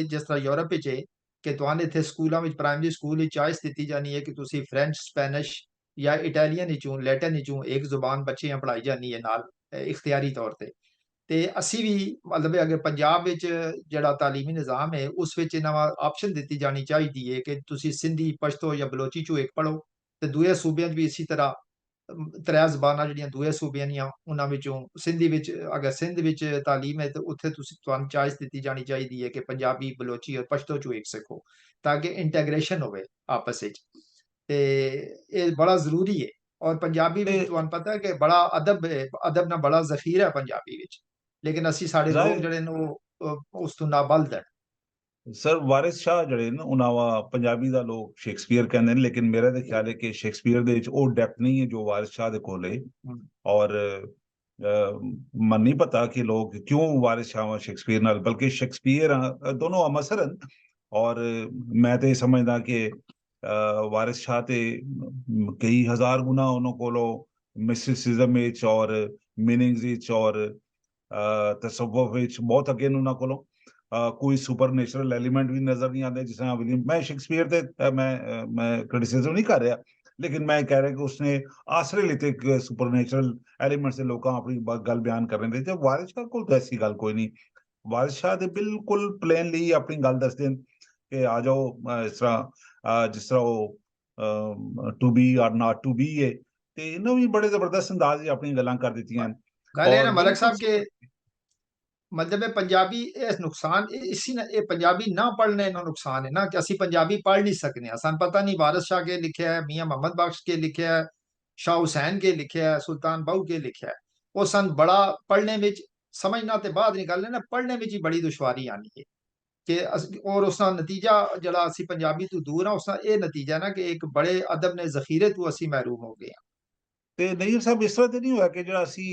ਜਿਸ ਤਰ੍ਹਾਂ ਯੂਰਪ ਵਿੱਚ ਹੈ ਕਿ ਤੁਹਾਨੂੰ ਇੱਥੇ ਸਕੂਲਾਂ ਵਿੱਚ ਪ੍ਰਾਇਮਰੀ ਸਕੂਲ ਵਿੱਚ ਚੋਇਸ ਦਿੱਤੀ ਜਾਣੀ ਹੈ ਕਿ ਤੁਸੀਂ ਫ੍ਰੈਂਚ, ਸਪੈਨਿਸ਼ ਜਾਂ ਇਟਾਲੀਅਨ ਵਿੱਚੋਂ ਲੈਟਿਨ ਵਿੱਚੋਂ ਇੱਕ ਜ਼ੁਬਾਨ ਬੱਚਿਆਂ ਪੜ੍ਹਾਈ ਜਾਣੀ ਹੈ ਨਾਲ ਇਖਤਿਆਰੀ ਤੌਰ ਤੇ ਅਸੀਂ ਵੀ ਮਤਲਬ ਅਗਰ ਪੰਜਾਬ ਵਿੱਚ ਜਿਹੜਾ ਤਾਲੀਮੀ ਨਿਜ਼ਾਮ ਹੈ ਉਸ ਵਿੱਚ ਨਵਾਂ ਆਪਸ਼ਨ ਦਿੱਤੀ ਜਾਣੀ ਚਾਹੀਦੀ ਹੈ ਕਿ ਤੁਸੀਂ ਸਿੰਧੀ, ਪਸ਼ਤੋ ਜਾਂ ਬਲੋਚੀ ਚੋਂ ਇੱਕ ਪੜ੍ਹੋ ਤੇ ਦੂਏ ਸੂਬਿਆਂ 'ਚ ਵੀ ਇਸੇ ਤਰ੍ਹਾਂ त्रै ਜ਼ਬਾਨਾਂ ਜਿਹੜੀਆਂ ਦੂਏ ਸੂਬਿਆਂ ਦੀਆਂ ਉਹਨਾਂ ਵਿੱਚੋਂ ਸਿੰਧੀ ਵਿੱਚ ਅਗਰ ਸਿੰਧ ਵਿੱਚ ਤਾਲੀਮ ਹੈ ਤੇ ਉੱਥੇ ਤੁਹਾਨੂੰ ਚਾਇਸ ਦਿੱਤੀ ਜਾਣੀ ਚਾਹੀਦੀ ਹੈ ਕਿ ਪੰਜਾਬੀ ਬਲੋਚੀ ਔਰ ਪਸ਼ਤੋ ਚੋਂ ਇੱਕ ਸਿੱਖੋ ਤਾਂ ਕਿ ਇੰਟੈਗ੍ਰੇਸ਼ਨ ਹੋਵੇ ਆਪਸ ਵਿੱਚ ਤੇ ਇਹ ਬੜਾ ਜ਼ਰੂਰੀ ਹੈ ਔਰ ਪੰਜਾਬੀ ਤੇ ਵਿੱਚ ਤੁਹਾਨੂੰ ਪਤਾ ਹੈ ਕਿ ਬੜਾ ਅਦਬ ਨਾਲ ਬੜਾ ਜ਼ਖੀਰਾ ਹੈ ਪੰਜਾਬੀ ਵਿੱਚ ਲੇਕਿਨ ਅਸੀਂ ਸਾਡੇ ਲੋਕ ਜ਼ਾਹਿਰ ਜਿਹੜੇ ਨੇ ਉਹ ਉਸ ਤੋਂ ਨਾਬਲਦ ਹੈ ਸਰ ਵਾਰਿਸ ਸ਼ਾਹ ਜਿਹੜੇ ਨੇ ਉਹਨਾਂ ਵਾ ਪੰਜਾਬੀ ਦਾ ਲੋਕ ਸ਼ੇਕਸਪੀਅਰ ਕਹਿੰਦੇ ਨੇ, ਲੇਕਿਨ ਮੇਰਾ ਤਾਂ ਖਿਆਲ ਹੈ ਕਿ ਸ਼ੇਕਸਪੀਅਰ ਦੇ ਵਿੱਚ ਉਹ ਡੈਪਥ ਨਹੀਂ ਹੈ ਜੋ ਵਾਰਿਸ ਸ਼ਾਹ ਦੇ ਕੋਲ ਹੈ। ਔਰ ਮਨ ਨਹੀਂ ਪਤਾ ਕਿ ਲੋग ਕਿਉਂ ਵਾਰਿਸ ਸ਼ਾਹ ਸ਼ੇਕਸਪੀਅਰ ਨਾਲ, ਬਲਕਿ ਸ਼ੇਕਸਪੀਅਰ ਦੋਨੋਂ ਅਮਸਰ ਹਨ। ਔਰ ਮੈਂ ਤੇ ਸਮਝਦਾ ਕਿ ਵਾਰਿਸ ਸ਼ਾਹ ਤੇ ਕਈ ਹਜ਼ਾਰ ਗੁਣਾ ਉਹਨਾਂ ਕੋਲੋਂ ਮਿਸਟਿਸਿਜ਼ਮ ਵਿੱਚ ਔਰ ਮੀਨਿੰਗਸ ਵਿੱਚ ਔਰ ਤਸੱਵੁਫ ਵਿੱਚ ਬਹੁਤ ਅੱਗੇ ਨੇ ਉਹਨਾਂ ਕੋਲੋਂ। ਕੋਈ ਸੁਪਰ ਨੈਚੁਰਲ ਐਲੀਮੈਂਟ ਵੀ ਨਜ਼ਰ ਨਹੀਂ ਆਉਂਦੇ ਜਿਸ ਤਰ੍ਹਾਂ ਵਿਲੀਅਮ। ਮੈਂ ਸ਼ੇਕਸਪੀਅਰ ਤੇ ਮੈਂ ਕ੍ਰਿਟਿਸਿਜ਼ਮ ਨਹੀਂ ਕਰ ਰਿਹਾ, ਲੇਕਿਨ ਮੈਂ ਕਹਿ ਰਿਹਾ ਕਿ ਉਸਨੇ ਆਸਰੇ ਲਿੱਤੇ ਕਿ ਸੁਪਰ ਨੈਚੁਰਲ ਐਲੀਮੈਂਟਸ ਦੇ ਲੋਕਾਂ ਆਪਣੀ ਗੱਲ ਬਿਆਨ ਕਰ ਰਹੇ ਨੇ। ਤੇ ਵਾਰਿਸ ਸ਼ਾਹ ਕੋਲ ਤਾਂ ਐਸੀ ਗੱਲ ਕੋਈ ਨਹੀਂ। ਵਾਰਿਸ ਸ਼ਾਹ ਦੇ ਬਿਲਕੁਲ ਪਲੇਨਲੀ ਆਪਣੀ ਗੱਲ ਦੱਸਦੇ ਨੇ ਕਿ ਆ ਜਾਓ ਜਿਸ ਤਰ੍ਹਾਂ ਉਹ to be or not to be ਹੈ। ਤੇ ਇਹਨਾਂ ਵੀ ਬੜੇ ਜ਼ਬਰਦਸਤ ਅੰਦਾਜ਼ 'ਚ ਆਪਣੀਆਂ ਗੱਲਾਂ ਕਰ ਦਿੱਤੀਆਂ ਹਨ ਗੱਲ ਇਹ ਔਰ ਨਾ ਮਲਕ ਬਿਲਕੁਲ ਸਾਹਿਬ के मतलब है पंजाबी ये नुकसान इसी ना ये पंजाबी ना पढ़ने ना नुकसान है ना कि ਅਸੀਂ ਪੰਜਾਬੀ ਪੜ੍ਹ ਨਹੀਂ ਸਕਨੇ ਸਾਨੂੰ ਪਤਾ ਨਹੀਂ ਵਾਰਿਸ ਸ਼ਾਹ ਕੇ ਲਿਖਿਆ ਹੈ ਮੀਆਂ ਮੁਹੰਮਦ ਬਖਸ਼ ਕੇ ਲਿਖਿਆ ਹੈ ਸ਼ਾਹ ਹੁਸੈਨ ਕੇ ਲਿਖਿਆ ਹੈ ਸੁਲਤਾਨ ਬਾਹੂ ਕੇ ਲਿਖਿਆ ਹੈ ਉਹ ਸਨ ਬੜਾ ਪੜ੍ਹਨੇ ਵਿੱਚ ਸਮਝਣਾ ਤੇ ਬਾਅਦ ਨਿਕਾਲਣੇ ਨਾ ਪੜ੍ਹਨੇ ਵਿੱਚ ਹੀ ਬੜੀ ਦੁਸ਼ਵਾਰੀ ਆਣੀ ਹੈ ਕਿ ਔਰ ਉਸ ਦਾ ਨਤੀਜਾ ਜਿਹੜਾ ਅਸੀਂ ਪੰਜਾਬੀ ਤੋਂ ਦੂਰ ਆ ਉਸ ਦਾ ਇਹ ਨਤੀਜਾ ਨਾ ਕਿ ਇੱਕ ਬੜੇ ਅਦਬ ਨੇ ਜ਼ਖੀਰੇ ਤੋਂ ਅਸੀਂ ਮਹਿਰੂਮ ਹੋ ਗਏ ਤੇ ਨਹੀਂ ਸਾਹਿਬ ਇਸ ਤਰ੍ਹਾਂ ਤੇ ਨਹੀਂ ਹੋਇਆ ਕਿ ਜਿਹੜਾ ਅਸੀਂ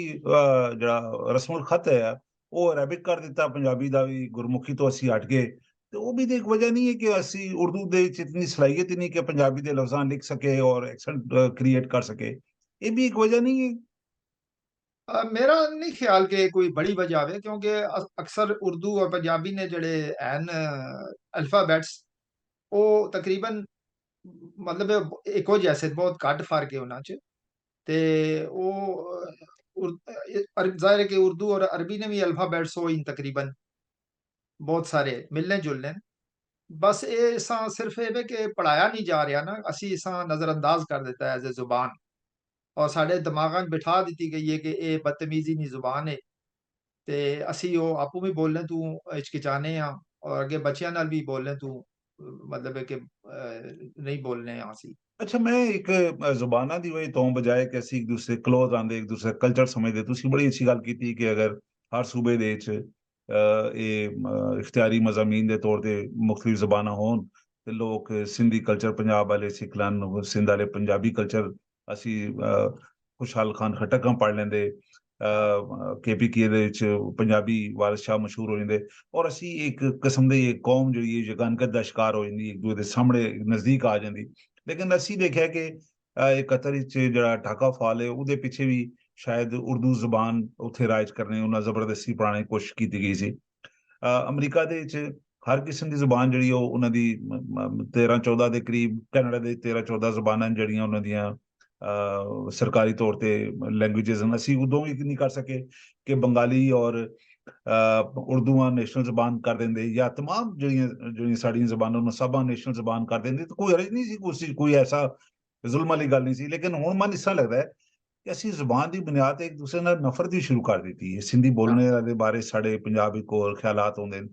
ਜਿਹੜਾ ਰਸਮੁਲ ਖਤ ਹੈ ਉਹ ਅਰੈਬਿਕ ਕਰ ਦਿੱਤਾ, ਪੰਜਾਬੀ ਦਾ ਵੀ ਗੁਰਮੁਖੀ ਤੋਂ ਅਸੀਂ ਹਟ ਗਏ। ਤੇ ਉਹ ਵੀ ਤਾਂ ਇੱਕ ਵਜ੍ਹਾ ਨਹੀਂ ਹੈ ਕਿ ਅਸੀਂ ਉਰਦੂ ਦੇ ਵਿੱਚ ਇਤਨੀ ਸਲਾਹੀਅਤ ਹੀ ਨਹੀਂ ਕਿ ਪੰਜਾਬੀ ਦੇ ਲਫ਼ਜ਼ਾਂ ਲਿਖ ਸਕੇ ਔਰ ਐਕਸੈਂਟ ਕ੍ਰੀਏਟ ਕਰ ਸਕੇ। ਇਹ ਵੀ ਇੱਕ ਵਜ੍ਹਾ ਨਹੀਂ ਹੈ। मेरा नहीं ख्याल कि कोई बड़ी वजह है क्योंकि अक्सर उर्दू और पंजाबी ने जड़े हैन अल्फाबेट्स वो तकरीबन मतलब इको जैसे बहुत घट फर्क है उन्हां च ते जाहिर है कि उर्दू और अरबी ने भी अल्फाबेट्स हो इन तकरीबन बहुत सारे मिलने जुलने बस ये इसा सिर्फ ये कि पढ़ाया नहीं जा रहा ना असी इसा नजरअंदाज कर देता है एज ए जुबान और साढ़े दिमागां बिठा दी गई है कि ये बदतमीजी नहीं जुबान है ਤੇ ਅਸੀਂ ਉਹ ਆਪੂ ਵੀ ਬੋਲਨੇ ਤੂੰ ਹਿਚਕਿਚਾਨੇ ਆ ਔਰ ਅੱਗੇ ਬੱਚਿਆਂ ਨਾਲ ਵੀ ਬੋਲਨੇ ਤੂੰ ਮਤਲਬ ਹੈ ਕਿ ਨਹੀਂ ਬੋਲਨੇ ਆ ਅਸੀਂ ਅੱਛਾ, ਮੈਂ ਇੱਕ ਜ਼ੁਬਾਨਾਂ ਦੀ ਵਜ੍ਹਾ ਤੋਂ ਬਜਾਏ ਕਿ ਅਸੀਂ ਇੱਕ ਦੂਸਰੇ ਕਲੋਜ਼ ਆਉਂਦੇ, ਇੱਕ ਦੂਸਰੇ ਕਲਚਰ ਸਮਝਦੇ, ਤੁਸੀਂ ਬੜੀ ਅੱਛੀ ਗੱਲ ਕੀਤੀ ਕਿ ਅਗਰ ਹਰ ਸੂਬੇ ਦੇ ਵਿੱਚ ਇਹ ਇਖਤਿਆਰੀ ਮਜ਼ਾਮੀਨ ਦੇ ਤੌਰ ਤੇ ਮੁਖਤਲਿਫ ਜ਼ਬਾਨਾਂ ਹੋਣ ਤੇ ਲੋਕ ਸਿੰਧੀ ਕਲਚਰ ਪੰਜਾਬ ਵਾਲੇ ਸਿੱਖ ਲੈਣ, ਸਿੰਧ ਵਾਲੇ ਪੰਜਾਬੀ ਕਲਚਰ ਅਸੀਂ ਖੁਸ਼ਹਾਲ ਖਾਨ ਖਟਕਾਂ ਪੜ੍ਹ ਲੈਂਦੇ, KPK ਦੇ ਵਿੱਚ ਪੰਜਾਬੀ ਵਾਰਿਸ ਸ਼ਾਹ ਮਸ਼ਹੂਰ ਹੋ ਜਾਂਦੇ ਔਰ ਅਸੀਂ ਇੱਕ ਕਿਸਮ ਦੀ ਕੌਮ ਜਿਹੜੀ ਹੈ ਯਗਾਨਕਤ ਦਾ ਸ਼ਿਕਾਰ ਹੋ ਜਾਂਦੀ, ਇੱਕ ਦੂਜੇ ਦੇ ਸਾਹਮਣੇ ਨਜ਼ਦੀਕ ਆ ਜਾਂਦੀ। ਲੇਕਿਨ ਅਸੀਂ ਦੇਖਿਆ ਕਿ ਇਹ ਕਤਰ ਵਿੱਚ ਜਿਹੜਾ ਢਾਕਾ ਫਾਲ ਹੈ ਉਹਦੇ ਪਿੱਛੇ ਵੀ ਸ਼ਾਇਦ ਉਰਦੂ ਜ਼ਬਾਨ ਉੱਥੇ ਰਾਜ ਕਰਨੇ ਉਹਨਾਂ ਜ਼ਬਰਦਸਤੀ ਪੜ੍ਹਾਉਣ ਦੀ ਕੋਸ਼ਿਸ਼ ਕੀਤੀ ਗਈ ਸੀ। ਅਮਰੀਕਾ ਦੇ ਵਿੱਚ ਹਰ ਕਿਸਮ ਦੀ ਜ਼ਬਾਨ ਜਿਹੜੀ ਉਹ ਉਹਨਾਂ ਦੀ 13-14 ਦੇ ਕਰੀਬ, ਕੈਨੇਡਾ ਦੇ 13-14 ਜ਼ਬਾਨਾਂ ਜਿਹੜੀਆਂ ਉਹਨਾਂ ਦੀਆਂ ਸਰਕਾਰੀ ਤੌਰ ਤੇ ਲੈਂਗੁਏਜਸ ਹਨ। ਅਸੀਂ ਉਦੋਂ ਵੀ ਨਹੀਂ ਕਰ ਸਕੇ ਕਿ ਬੰਗਾਲੀ ਔਰ ਉਰਦੂਆਂ ਨੈਸ਼ਨਲ ਜ਼ਬਾਨ ਕਰ ਦਿੰਦੇ ਜਾਂ ਤਮਾਮ ਜਿਹੜੀਆਂ ਸਾਡੀਆਂ ਜ਼ਬਾਨਾਂ ਨੂੰ ਸਭਾ ਨੈਸ਼ਨਲ ਜ਼ਬਾਨ ਕਰ ਦਿੰਦੇ ਤਾਂ ਕੋਈ ਹਰਜ ਨਹੀਂ ਸੀ, ਕੋਈ ਐਸਾ ਜ਼ੁਲਮ ਵਾਲੀ ਗੱਲ ਨਹੀਂ ਸੀ। ਲੇਕਿਨ ਹੁਣ ਮਨ ਇਸ ਤਰ੍ਹਾਂ ਲੱਗਦਾ ਹੈ ਕਿ ਅਸੀਂ ਜ਼ੁਬਾਨ ਦੀ ਬੁਨਿਆਦ ਤੇ ਇੱਕ ਦੂਸਰੇ ਨਾਲ ਨਫ਼ਰਤ ਵੀ ਸ਼ੁਰੂ ਕਰ ਦਿੱਤੀ ਹੈ। ਸਿੰਧੀ ਬੋਲਣੇ ਦੇ ਬਾਰੇ ਸਾਡੇ ਪੰਜਾਬ ਇੱਕ ਹੋਰ ਖਿਆਲਾਤ ਹੁੰਦੇ ਨੇ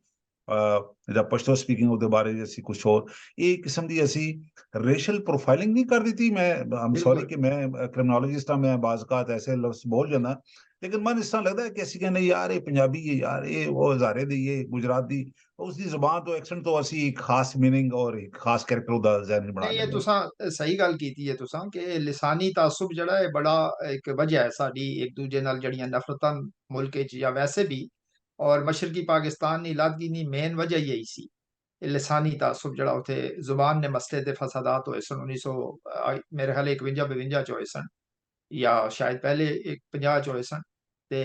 ਜਾਂ ਪਸ਼ਤੋ ਸਪੀਕਿੰਗ ਉਹਦੇ ਬਾਰੇ ਅਸੀਂ ਕੁਛ ਹੋਰ, ਇਹ ਕਿਸਮ ਦੀ ਅਸੀਂ ਰੇਸ਼ਲ ਪ੍ਰੋਫਾਈਲਿੰਗ ਨਹੀਂ ਕਰ ਦਿੱਤੀ। ਮੈਂ ਆਮ ਸੌਰੀ ਬਿਲਕੁਲ ਕਿ ਮੈਂ ਕ੍ਰਿਮਨੋਲੋਜਿਸਟ ਹਾਂ, ਮੈਂ ਬਾਜ਼ਕਾਤ ਐਸੇ ਲਫ਼ਜ਼ ਬੋਲ ਜਾਂਦਾ, ਲੇਕਿਨ ਮਨ ਇਸ ਤਰ੍ਹਾਂ ਲੱਗਦਾ ਹੈ ਕਿ ਅਸੀਂ ਕਹਿੰਦੇ ਯਾਰ ਇਹ ਪੰਜਾਬੀ ਹੈ, ਯਾਰ ਇਹ ਉਹ ਹਜ਼ਾਰੇ ਦੀ, ਇਹ ਗੁਜਰਾਤ ਦੀ, ਉਸ ਦੀ ਜ਼ੁਬਾਨ ਤੋਂ ਐਕਸੈਂਟ ਤੋਂ ਅਸੀਂ ਇੱਕ ਖਾਸ ਮੀਨਿੰਗ ਔਰ ਇੱਕ ਖਾਸ ਕੈਰੈਕਟਰ ਉਹਦਾ ਜ਼ਾਹਿਰ ਬਣਾ ਨਹੀਂ ਇਹ ਲੈਂਦੇ। ਤੁਸਾਂ ਸਹੀ ਗੱਲ ਕੀਤੀ ਹੈ ਤੁਸਾਂ ਕਿ ਲਿਸਾਨੀ ਤਾਸੁਬ ਜਿਹੜਾ ਹੈ ਬੜਾ ਇੱਕ ਵਜ੍ਹਾ ਹੈ ਸਾਡੀ ਇੱਕ ਦੂਜੇ ਨਾਲ ਜਿਹੜੀਆਂ ਨਫ਼ਰਤਾਂ ਮੁਲਕ ਵਿੱਚ ਜਾਂ ਵੈਸੇ ਵੀ ਔਰ ਮਸ਼ਰਕੀ ਪਾਕਿਸਤਾਨ ਦੀ ਲਾਦਗੀ ਦੀ ਮੇਨ ਵਜ੍ਹਾ ਹੀ ਇਹੀ ਸੀ ਇਹ ਲਿਸਾਨੀ ਤਾਸੁਬ ਜਿਹੜਾ ਉੱਥੇ ਜ਼ੁਬਾਨ ਨੇ ਮਸਲੇ ਤੇ ਫਸਾਦਾਤ ਹੋਏ ਸਨ 1900 ਮੇਰੇ ਖਿਆਲ 51-52 ਚ ਹੋਏ ਸਨ ਜਾਂ ਸ਼ਾਇਦ ਪਹਿਲੇ 50 ਚ ਹੋਏ ਸਨ ਤੇ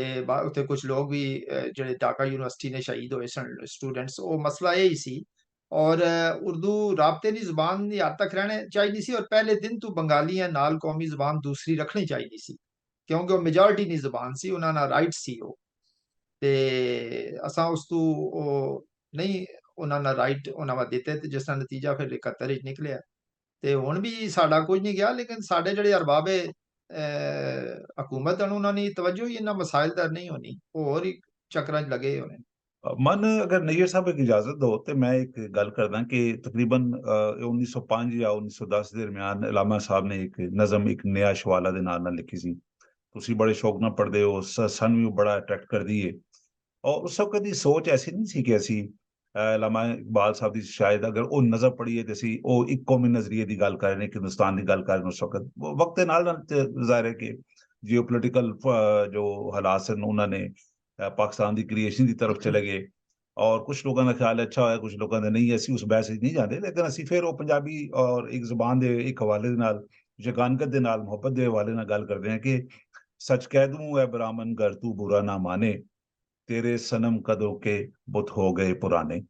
ਉੱਥੇ ਕੁਝ ਲੋਕ ਵੀ ਜਿਹੜੇ ਢਾਕਾ ਯੂਨੀਵਰਸਿਟੀ ਨੇ ਸ਼ਹੀਦ ਹੋਏ ਸਨ ਸਟੂਡੈਂਟਸ ਉਹ ਮਸਲਾ ਇਹ ਹੀ ਸੀ ਔਰ ਉਰਦੂ ਰਾਬਤੇ ਦੀ ਜ਼ੁਬਾਨ ਦੀ ਹੱਦ ਤੱਕ ਰਹਿਣੇ ਚਾਹੀਦੀ ਸੀ ਔਰ ਪਹਿਲੇ ਦਿਨ ਤੋਂ ਬੰਗਾਲੀਆਂ ਨਾਲ ਕੌਮੀ ਜ਼ੁਬਾਨ ਦੂਸਰੀ ਰੱਖਣੀ ਚਾਹੀਦੀ ਸੀ ਕਿਉਂਕਿ ਉਹ ਮੈਜੋਰਟੀ ਦੀ ਜ਼ੁਬਾਨ ਸੀ ਉਹਨਾਂ ਨਾਲ ਰਾਈਟ ਸੀ ਉਹ ਤੇ ਅਸਾਂ ਉਸ ਤੋਂ ਉਹ ਨਹੀਂ ਉਹਨਾਂ ਨਾਲ ਰਾਈਟ ਉਹਨਾਂ ਵਾ ਦਿੱਤੇ ਤੇ ਜਿਸ ਦਾ ਨਤੀਜਾ ਫਿਰ 71 ਵਿੱਚ ਨਿਕਲਿਆ ਤੇ ਹੁਣ ਵੀ ਸਾਡਾ ਕੁਝ ਨਹੀਂ ਗਿਆ ਲੇਕਿਨ ਸਾਡੇ ਜਿਹੜੇ ਅਰਬਾਬੇ حکومت انہوں نے توجہ ہی انہاں مسائل دا نہیں ہونی، وہ اور ہی چکراں 'ਚ لگے ہونے۔ ਮਨ ਅਗਰ ਨਈਅਰ ਸਾਹਿਬ ਇੱਕ ਇਜਾਜ਼ਤ ਦਿਓ ਤੇ ਮੈਂ ਇੱਕ ਗੱਲ ਕਰਦਾ ਕਿ ਤਕਰੀਬਨ 1905 ਜਾਂ 1910 ਦੇ ਦਰਮਿਆਨ ਅਲਾਮਾ ਸਾਹਿਬ ਨੇ ਇੱਕ ਨਜ਼ਮ ਇੱਕ ਨਿਆ ਸ਼ਵਾਲਾ ਦੇ ਨਾਲ ਲਿਖੀ ਸੀ। ਤੁਸੀਂ ਬੜੇ ਸ਼ੌਕ ਨਾਲ ਪੜ੍ਹਦੇ ਹੋ, ਸਾਨੂੰ ਵੀ ਬੜਾ ਅਟਰੈਕਟ ਕਰਦੀ ਹੈ। ਔਰ ਉਸ ਵਕਤ ਦੀ ਸੋਚ ਐਸੀ ਨਹੀਂ ਸੀ ਕਿ ਅਸੀਂ ਅਲਾਮਾ ਇਕਬਾਲ ਸਾਹਿਬ ਦੀ ਸ਼ਾਇਦ ਅਗਰ ਉਹ ਨਜ਼ਰ ਪੜ੍ਹੀਏ ਤੇ ਅਸੀਂ ਉਹ ਇੱਕ ਕੌਮੀ ਨਜ਼ਰੀਏ ਦੀ ਗੱਲ ਕਰ ਰਹੇ ਨੇ, ਇੱਕ ਹਿੰਦੁਸਤਾਨ ਦੀ ਗੱਲ ਕਰ ਰਹੇ ਨੇ। ਉਸ ਵਕਤ ਵਕਤ ਦੇ ਨਾਲ ਜ਼ਾਹਿਰ ਹੈ ਕਿ ਜੀਓਪੋਲਿਟੀਕਲ ਜੋ ਹਾਲਾਤ ਸਨ ਉਹਨਾਂ ਨੇ ਪਾਕਿਸਤਾਨ ਦੀ ਕ੍ਰੀਏਸ਼ਨ ਦੀ ਤਰਫ ਚਲੇ ਗਏ। ਔਰ ਕੁਝ ਲੋਕਾਂ ਦਾ ਖਿਆਲ ਅੱਛਾ ਹੋਇਆ, ਕੁਝ ਲੋਕਾਂ ਦਾ ਨਹੀਂ। ਅਸੀਂ ਉਸ ਬਹਿਸ ਵਿੱਚ ਨਹੀਂ ਜਾਂਦੇ, ਲੇਕਿਨ ਅਸੀਂ ਫਿਰ ਉਹ ਪੰਜਾਬੀ ਔਰ ਇੱਕ ਜ਼ੁਬਾਨ ਦੇ ਇੱਕ ਹਵਾਲੇ ਦੇ ਨਾਲ, ਸ਼ਗਾਨਕਤ ਦੇ ਨਾਲ, ਮੁਹੱਬਤ ਦੇ ਹਵਾਲੇ ਨਾਲ ਗੱਲ ਕਰਦੇ ਹਾਂ ਕਿ ਸੱਚ ਕਹਿ ਦੂੰ ਐ ਬ੍ਰਾਹਮਣ ਘਰ ਤੂੰ ਬੁਰਾ ਨਾ ਮਾਨੇ, ਤੇਰੇ ਸਨਮ ਕਦੋਂ ਕੇ ਬੁੱਤ ਹੋ ਗਏ ਪੁਰਾਣੇ।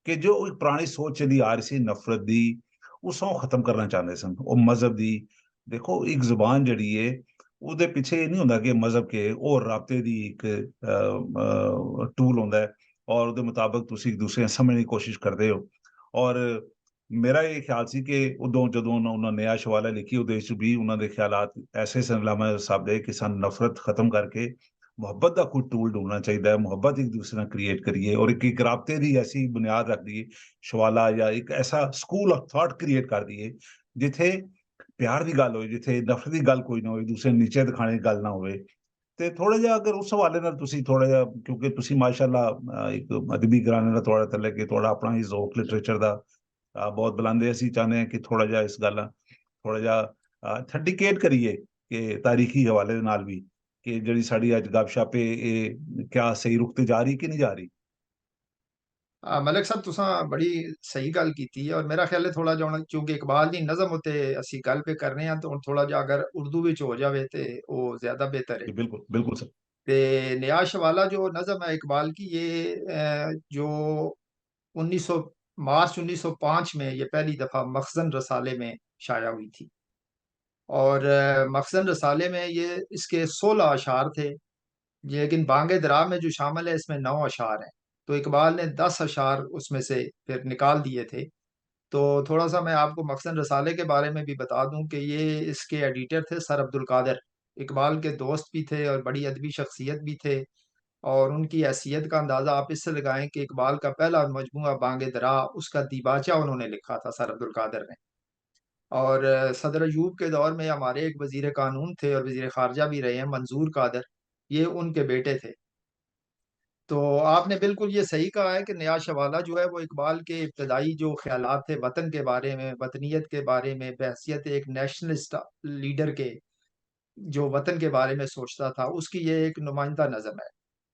ਕਿ ਜੋ ਇੱਕ ਪੁਰਾਣੀ ਸੋਚ ਚਲੀ ਆ ਰਹੀ ਸੀ ਨਫ਼ਰਤ ਦੀ, ਉਸੋਂ ਖਤਮ ਕਰਨਾ ਚਾਹੁੰਦੇ ਸਨ। ਉਹ ਮਜ਼ਹਬ ਦੀ ਦੇਖੋ ਇੱਕ ਜ਼ੁਬਾਨ ਜਿਹੜੀ ਏ ਉਹਦੇ ਪਿੱਛੇ ਇਹ ਨਹੀਂ ਹੁੰਦਾ ਕਿ ਮਜ਼ਹਬ ਕੇ ਉਹ ਰਾਬਤੇ ਦੀ ਇੱਕ ਟੂਲ ਹੁੰਦਾ ਹੈ ਔਰ ਉਹਦੇ ਮੁਤਾਬਕ ਤੁਸੀਂ ਇੱਕ ਦੂਸਰੇ ਨੂੰ ਸਮਝਣ ਦੀ ਕੋਸ਼ਿਸ਼ ਕਰਦੇ ਹੋ। ਔਰ ਮੇਰਾ ਇਹ ਖਿਆਲ ਸੀ ਕਿ ਉਦੋਂ ਜਦੋਂ ਉਹਨਾਂ ਨਿਆ ਸ਼ਵਾਲਾ ਲਿਖੀ ਉਹਦੇ ਵਿੱਚ ਵੀ ਉਹਨਾਂ ਦੇ ਖਿਆਲਾਤ ਐਸੇ ਸਨ ਅਲਾਮਾ ਸਾਹਿਬ ਦੇ ਕਿ ਸਾਨੂੰ ਨਫ਼ਰਤ ਖਤਮ ਕਰਕੇ ਮੁਹੱਬਤ ਦਾ ਕੋਈ ਟੂਲ ਢੂੰढਣਾ ਚਾਹੀਦਾ ਹੈ। ਮੁਹੱਬਤ ਇੱਕ ਦੂਸਰੇ ਨਾਲ ਕ੍ਰੀਏਟ ਕਰੀਏ ਔਰ ਇੱਕ ਰਾਬਤੇ ਦੀ ਐਸੀ ਬੁਨਿਆਦ ਰੱਖ ਦਈਏ ਸ਼ਵਾਲਾ ਜਾਂ ਇੱਕ ਐਸਾ ਸਕੂਲ ਆਫ ਥਾਟ ਕ੍ਰੀਏਟ ਕਰ ਦਈਏ ਜਿੱਥੇ ਪਿਆਰ ਦੀ ਗੱਲ ਹੋਏ, ਜਿੱਥੇ ਨਫ਼ਰਤ ਦੀ ਗੱਲ ਕੋਈ ਨਾ ਹੋਏ, ਦੂਸਰੇ ਨੂੰ ਨੀਚੇ ਦਿਖਾਣੇ ਦੀ ਗੱਲ ਨਾ ਹੋਵੇ। ਤੇ ਥੋੜਾ ਜਿਹਾ ਅਗਰ ਉਸ ਹਵਾਲੇ ਨਾਲ ਤੁਸੀਂ ਥੋੜਾ ਜਿਹਾ, ਕਿਉਂਕਿ ਤੁਸੀਂ ਮਾਸ਼ਾਅੱਲਾ ਇੱਕ ਅਦਬੀ ਘਰਾਣੇ ਦਾ ਤੁਹਾਡਾ ਤਲਕ ਹੈ, ਤੁਹਾਡਾ ਆਪਣਾ ਹੀ ਜ਼ੌਕ ਲਿਟਰੇਚਰ ਦਾ ਬਹੁਤ ਬੁਲੰਦ ਹੈ। ਅਸੀਂ ਚਾਹੁੰਦੇ ਹਾਂ ਕਿ ਥੋੜਾ ਜਿਹਾ ਇਸ ਗੱਲ ਥੋੜਾ ਜਿਹਾ ਅਥੈਂਟੀਕੇਟ ਕਰੀਏ ਕਿ ਤਾਰੀਖੀ ਹਵਾਲੇ ਦੇ ਨਾਲ ਵੀ ਕਿ ਜਿਹੜੀ ਸਾਡੀ ਅੱਜ ਗੱਪਸ਼ਪ ਹੈ ਇਹ ਕਿਆ ਸਹੀ ਰੁਖ ਤੇ ਜਾ ਰਹੀ ਕਿ ਨਹੀਂ ਜਾ ਰਹੀ। ملک صاحب تساں بڑی صحیح گل کیتی ہے، اور میرا خیال ہے تھوڑا جا چونکہ اقبال دی نظم ہوتے اسی گل پہ کر رہے ہیں، تو ہن تھوڑا جا اگر اردو وچ ہو جاوے تے او زیادہ بہتر ہے۔ جی بالکل بالکل سر۔ تے نیاش والا جو نظم ہے اقبال کی، یہ جو 1900 مارچ 1905 میں یہ پہلی دفعہ مخزن رسالے میں شائع ہوئی تھی، اور مخزن رسالے میں یہ اس کے 16 اشعار تھے، لیکن بانگ درا میں جو شامل ہے اس میں 9 اشعار ہیں، تو اقبال نے 10 اشعار اس میں سے پھر نکال دیے تھے۔ تو تھوڑا سا میں آپ کو مخزن رسالے کے بارے میں بھی بتا دوں کہ یہ اس کے ایڈیٹر تھے سر عبد القادر، اقبال کے دوست بھی تھے اور بڑی ادبی شخصیت بھی تھے، اور ان کی حیثیت کا اندازہ آپ اس سے لگائیں کہ اقبال کا پہلا مجموعہ بانگ درا اس کا دیباچہ انہوں نے لکھا تھا سر عبد القادر نے، اور صدر ایوب کے دور میں ہمارے ایک وزیر قانون تھے اور وزیر خارجہ بھی رہے ہیں منظور قادر، یہ ان کے بیٹے تھے۔ تو آپ نے بالکل یہ صحیح کہا ہے کہ نیا شوالہ جو ہے وہ اقبال کے ابتدائی جو خیالات تھے وطن کے بارے میں، وطنیت کے بارے میں، بحیثیت ایک نیشنلسٹ لیڈر کے جو وطن کے بارے میں سوچتا تھا، اس کی یہ ایک نمائندہ نظم ہے۔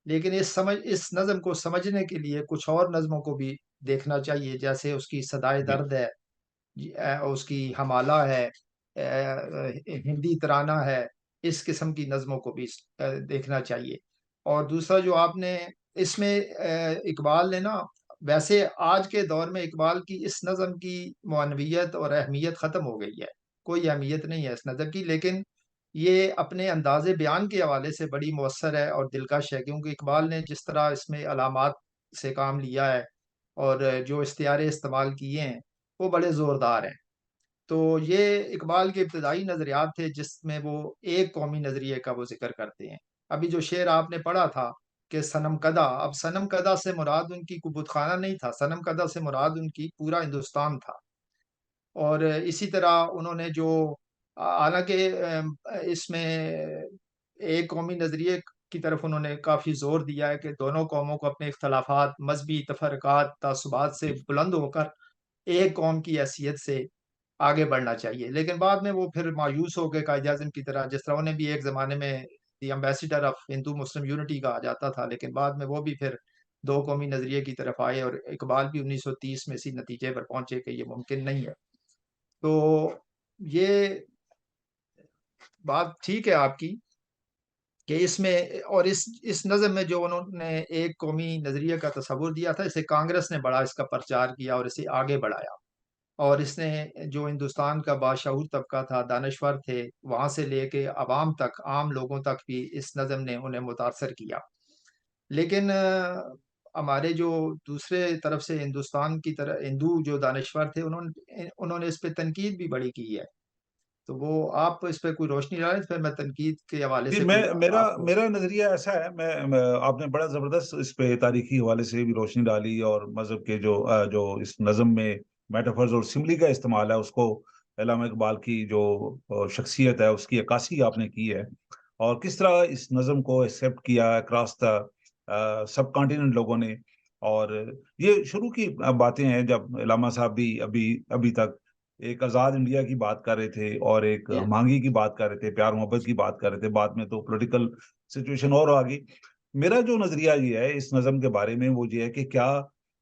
لیکن اس نظم کو سمجھنے کے لیے کچھ اور نظموں کو بھی دیکھنا چاہیے، جیسے اس کی صدائے درد بالکل ہے، اس کی حمالہ ہے، ہندی ترانہ ہے، اس قسم کی نظموں کو بھی دیکھنا چاہیے۔ اور دوسرا جو آپ نے اس میں اقبال نے نا، ویسے آج کے دور میں اقبال کی اس نظم کی معنویت اور اہمیت ختم ہو گئی ہے، کوئی اہمیت نہیں ہے اس نظم کی، لیکن یہ اپنے انداز بیان کے حوالے سے بڑی مؤثر ہے اور دلکش ہے، کیونکہ اقبال نے جس طرح اس میں علامات سے کام لیا ہے اور جو استعارے استعمال کیے ہیں وہ بڑے زوردار ہیں۔ تو یہ اقبال کے ابتدائی نظریات تھے جس میں وہ ایک قومی نظریے کا وہ ذکر کرتے ہیں۔ ابھی جو شعر آپ نے پڑھا تھا کہ صنم کدہ، اب صنم کدہ سے مراد ان کی کوئی بت خانہ نہیں تھا، صنم کدہ سے مراد ان کی پورا ہندوستان تھا۔ اور اسی طرح انہوں نے جو حالانکہ اس میں ایک قومی نظریے کی طرف انہوں نے کافی زور دیا ہے کہ دونوں قوموں کو اپنے اختلافات، مذہبی تفرقات، تعصبات سے جی بلند ہو کر ایک قوم کی حیثیت سے آگے بڑھنا چاہیے، لیکن بعد میں وہ پھر مایوس ہو گئے قائد اعظم کی طرح، جس طرح انہیں بھی ایک زمانے میں the ambassador of Hindu Muslim unity کہا جاتا تھا، لیکن بعد میں وہ بھی پھر دو قومی نظریے کی طرف آئے، اور اقبال بھی 1930 میں اسی نتیجے پر پہنچے کہ یہ ممکن نہیں ہے۔ تو یہ بات ٹھیک ہے آپ کی کہ اس میں اور اس نظم میں جو انہوں نے ایک قومی نظریے کا تصور دیا تھا، اسے کانگریس نے بڑا اس کا پرچار کیا اور اسے آگے بڑھایا، اور اس نے جو ہندوستان کا باشعور طبقہ تھا، دانشور تھے، وہاں سے لے کے عوام تک، عام لوگوں تک بھی اس نظم نے انہیں متاثر کیا۔ لیکن ہمارے جو دوسرے طرف سے ہندوستان کی طرح ہندو جو دانشور تھے، انہوں نے اس پہ تنقید بھی بڑی کی ہے، تو وہ آپ اس پہ کوئی روشنی ڈالیں، پھر میں تنقید کے حوالے جی، سے میں کوئی میرا آپ کو. میرا نظریہ ایسا ہے، آپ نے بڑا زبردست اس پہ تاریخی حوالے سے بھی روشنی ڈالی، اور مذہب کے جو اس نظم میں میٹافرز اور سملی کا استعمال ہے، اس کو علامہ اقبال کی جو شخصیت ہے اس کی عکاسی آپ نے کی ہے، اور کس طرح اس نظم کو ایکسیپٹ کیا اکراس دا سب کانٹیننٹ لوگوں نے. اور یہ شروع کی باتیں ہیں جب علامہ صاحب بھی ابھی ابھی تک ایک آزاد انڈیا کی بات کر رہے تھے، اور ایک یہ ہم آہنگی کی بات کر رہے تھے، پیار محبت کی بات کر رہے تھے. بعد میں تو پولیٹیکل سچویشن اور آگئی. میرا جو نظریہ یہ ہے اس نظم کے بارے میں وہ یہ ہے کہ کیا،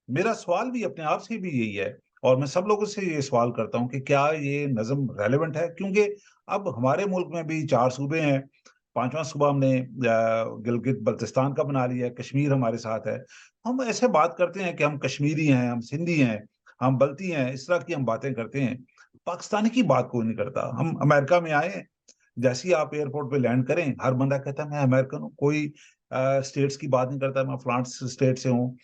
میرا سوال بھی اپنے آپ سے بھی یہی ہے، اور میں سب لوگوں سے یہ سوال کرتا ہوں کہ کیا یہ نظم ریلیونٹ ہے، کیونکہ اب ہمارے ملک میں بھی 4 صوبے ہیں، 5واں صوبہ ہم نے گلگت بلتستان کا بنا لیا ہے، کشمیر ہمارے ساتھ ہے. ہم ایسے بات کرتے ہیں کہ ہم کشمیری ہیں، ہم سندھی ہیں، ہم بلتی ہیں، اس طرح کی ہم باتیں کرتے ہیں. پاکستانی کی بات کوئی نہیں کرتا. ہم امریکہ میں آئے ہیں، جیسے ہی آپ ایئرپورٹ پہ لینڈ کریں ہر بندہ کہتا ہے میں امریکن ہوں. کوئی اسٹیٹس کی بات نہیں کرتا، میں فلانٹ اسٹیٹ سے ہوں.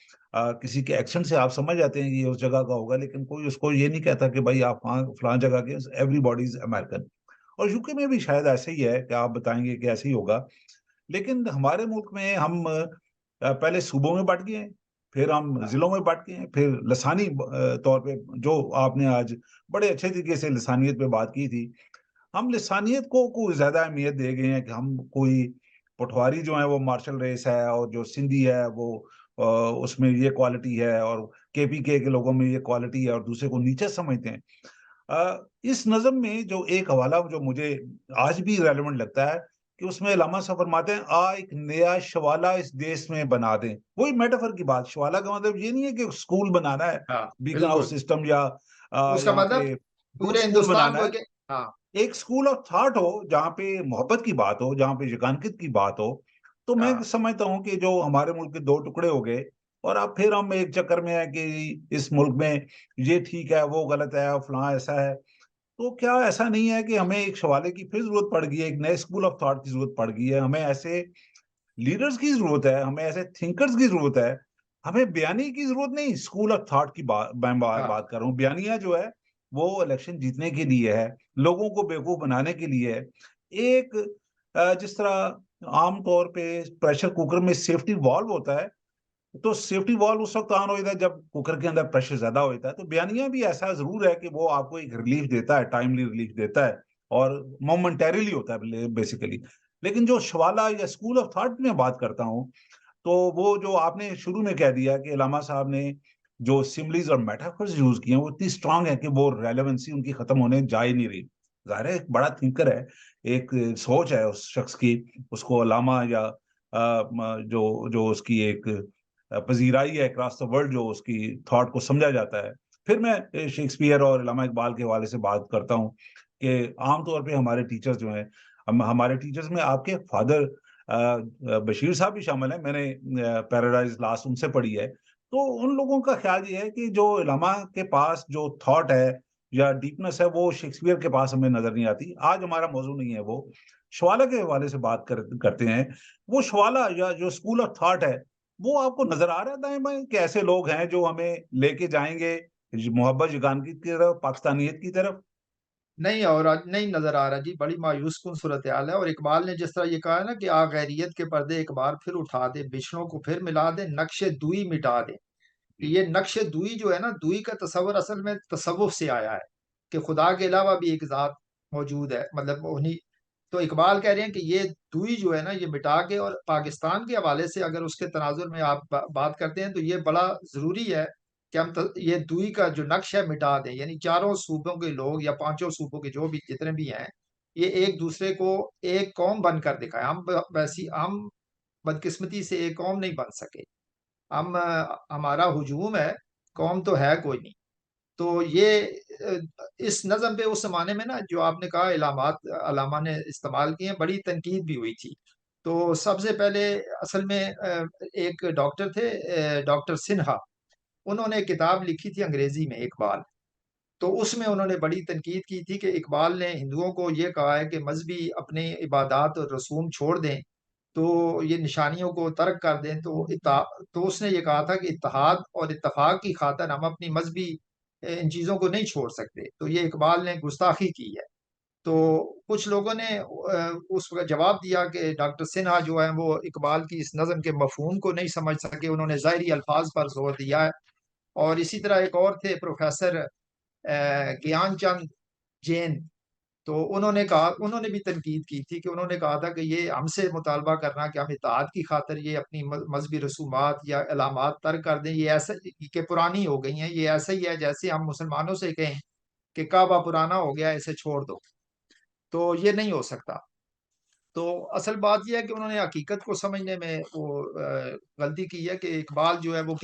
کسی کے ایکسنٹ سے آپ سمجھ جاتے ہیں کہ یہ اس جگہ کا ہوگا، لیکن کوئی اس کو یہ نہیں کہتا کہ بھائی آپ فلان جگہ کے. Every body is American. اور یو کے میں بھی شاید ایسے ہی ہے کہ آپ بتائیں گے کہ ایسے ہی ہوگا. لیکن ہمارے ملک میں ہم پہلے صوبوں میں بٹ گئے ہیں، پھر ہم ضلعوں میں بٹ گئے ہیں، پھر لسانی طور پہ جو آپ نے آج بڑے اچھے طریقے سے لسانیت پہ بات کی تھی، ہم لسانیت کو کوئی زیادہ اہمیت دے گئے ہیں کہ ہم کوئی پٹواری جو ہے وہ مارشل ریس ہے، اور جو سندھی ہے وہ اس میں یہ کوالٹی ہے، اور کے پی کے لوگوں میں یہ کوالٹی ہے، اور دوسرے کو نیچے سمجھتے ہیں. اس نظم میں جو ایک حوالہ جو مجھے آج بھی ریلیونٹ لگتا ہے کہ اس میں علامہ صاحب فرماتے ہیں ایک نیا شوالہ اس دیش میں بنا دیں. وہی میٹافر کی بات، شوالا کا مطلب یہ نہیں ہے کہ اسکول بنانا ہے، ہاں بیکن بالکل، ہاؤس سسٹم، یا اس کا یہاں مطلب پہ گڈ پورے اسکول ہندوستان بنانا کو ہے. کہ ہاں. ایک اسکول آف تھاٹ ہو جہاں پہ محبت کی بات ہو، جہاں پہ یگانکت کی بات ہو. تو میں ہاں سمجھتا ہوں کہ جو ہمارے ملک کے 2 ٹکڑے ہو گئے، اور اب پھر ہم ایک چکر میں ہیں کہ اس ملک میں یہ ٹھیک ہے، وہ غلط ہے، فلاں ایسا ہے. تو کیا ایسا نہیں ہے کہ ہمیں ایک شوالے کی پھر ضرورت پڑ گئی ہے، ایک نئے اسکول آف تھاٹ کی ضرورت پڑ گئی ہے. ہمیں ایسے لیڈرز کی ضرورت ہے، ہمیں ایسے تھنکرز کی ضرورت ہے. ہمیں بیانی کی ضرورت نہیں، اسکول آف تھاٹ کی میں ہاں بات کر رہا ہوں. بیانیہ جو ہے وہ الیکشن جیتنے کے لیے ہے، لوگوں کو بیوقوف بنانے کے لیے ہے. ایک جس طرح عام طور پہ پریشر کوکر میں سیفٹی والو ہوتا ہے، تو سیفٹی والو اس وقت آن ہوتا ہے جب کوکر کے اندر پریشر زیادہ ہوتا ہے. تو بیانیہ بھی ایسا ضرور ہے کہ وہ آپ کو ایک ریلیف دیتا ہے، ٹائملی ریلیف دیتا ہے، اور مومنٹریلی ہوتا ہے بیسیکلی. لیکن جو شوالا یا اسکول آف تھاٹ میں بات کرتا ہوں، تو وہ جو آپ نے شروع میں کہہ دیا کہ علامہ صاحب نے جو سملیز اور میٹافرز یوز کیے ہیں وہ اتنی اسٹرانگ ہے کہ وہ ریلیونسی ان کی ختم ہونے جا ہی نہیں رہی. ظاہر ہے ایک بڑا تھنکر ہے، ایک سوچ ہے اس شخص کی، اس کو علامہ یا جو اس کی ایک پذیرائی ہے اکراس دا ورلڈ، جو اس کی تھاٹ کو سمجھا جاتا ہے. پھر میں شیکسپیئر اور علامہ اقبال کے حوالے سے بات کرتا ہوں کہ عام طور پہ ہمارے ٹیچرز جو ہیں، ہمارے ٹیچرز میں آپ کے فادر بشیر صاحب بھی شامل ہیں. میں نے پیراڈائز لاسٹ ان سے پڑھی ہے. تو ان لوگوں کا خیال یہ ہے کہ جو علامہ کے پاس جو تھاٹ ہے یا ڈیپنس ہے وہ شیکسپیئر کے پاس ہمیں نظر نہیں آتی. آج ہمارا موضوع نہیں ہے وہ، شوالا کے حوالے سے بات کرتے ہیں. وہ شوالا یا جو اسکول آف تھاٹ ہے وہ آپ کو نظر آ رہا ہے دائیں بائیں کہ ایسے لوگ ہیں جو ہمیں لے کے جائیں گے محبت یگانگی کی طرف، پاکستانیت کی طرف. نہیں، اور نہیں نظر آ رہا جی. بڑی مایوس کن صورتحال ہے. اور اقبال نے جس طرح یہ کہا ہے نا کہ غیریت کے پردے ایک بار پھر اٹھا دے، بچھڑوں کو پھر ملا دے، نقش دوئی مٹا دے. کہ جی یہ نقش دوئی جو ہے نا، دوئی کا تصور اصل میں تصوف سے آیا ہے کہ خدا کے علاوہ بھی ایک ذات موجود ہے، مطلب انہی. تو اقبال کہہ رہے ہیں کہ یہ دوئی جو ہے نا یہ مٹا کے، اور پاکستان کے حوالے سے اگر اس کے تناظر میں آپ بات کرتے ہیں تو یہ بڑا ضروری ہے کہ ہم یہ دوئی کا جو نقش ہے مٹا دیں. یعنی چاروں صوبوں کے لوگ یا پانچوں صوبوں کے جو بھی جتنے بھی ہیں، یہ ایک دوسرے کو ایک قوم بن کر دکھائے. ہم بدقسمتی سے ایک قوم نہیں بن سکے. ہمارا ہجوم ہے، قوم تو ہے کوئی نہیں. تو یہ اس نظم پہ اس زمانے میں نا جو آپ نے کہا علامات علامہ نے استعمال کیے ہیں، بڑی تنقید بھی ہوئی تھی. تو سب سے پہلے اصل میں ایک ڈاکٹر تھے، ڈاکٹر سنہا. انہوں نے ایک کتاب لکھی تھی انگریزی میں، اقبال. تو اس میں انہوں نے بڑی تنقید کی تھی کہ اقبال نے ہندوؤں کو یہ کہا ہے کہ مذہبی اپنی عبادات اور رسوم چھوڑ دیں، تو یہ نشانیوں کو ترک کر دیں. تو اس نے یہ کہا تھا کہ اتحاد اور اتفاق کی خاطر ہم اپنی مذہبی ان چیزوں کو نہیں چھوڑ سکتے. تو یہ اقبال نے گستاخی کی ہے. تو کچھ لوگوں نے اس وقت جواب دیا کہ ڈاکٹر سنہا جو ہے وہ اقبال کی اس نظم کے مفہوم کو نہیں سمجھ سکے، انہوں نے ظاہری الفاظ پر زور دیا ہے۔ اور اسی طرح ایک اور تھے پروفیسر گیان چند جین، تو انہوں نے بھی تنقید کی تھی کہ انہوں نے کہا تھا کہ یہ ہم سے مطالبہ کرنا کہ ہم اتحاد کی خاطر یہ اپنی مذہبی رسومات یا علامات ترک کر دیں، یہ ایسا کہ پرانی ہو گئی ہیں، یہ ایسا ہی ہے جیسے ہم مسلمانوں سے کہیں کہ کعبہ پرانا ہو گیا اسے چھوڑ دو، تو یہ نہیں ہو سکتا۔ تو اصل بات یہ ہے کہ انہوں نے حقیقت کو سمجھنے میں وہ غلطی کی ہے کہ اقبال جو ہے وہ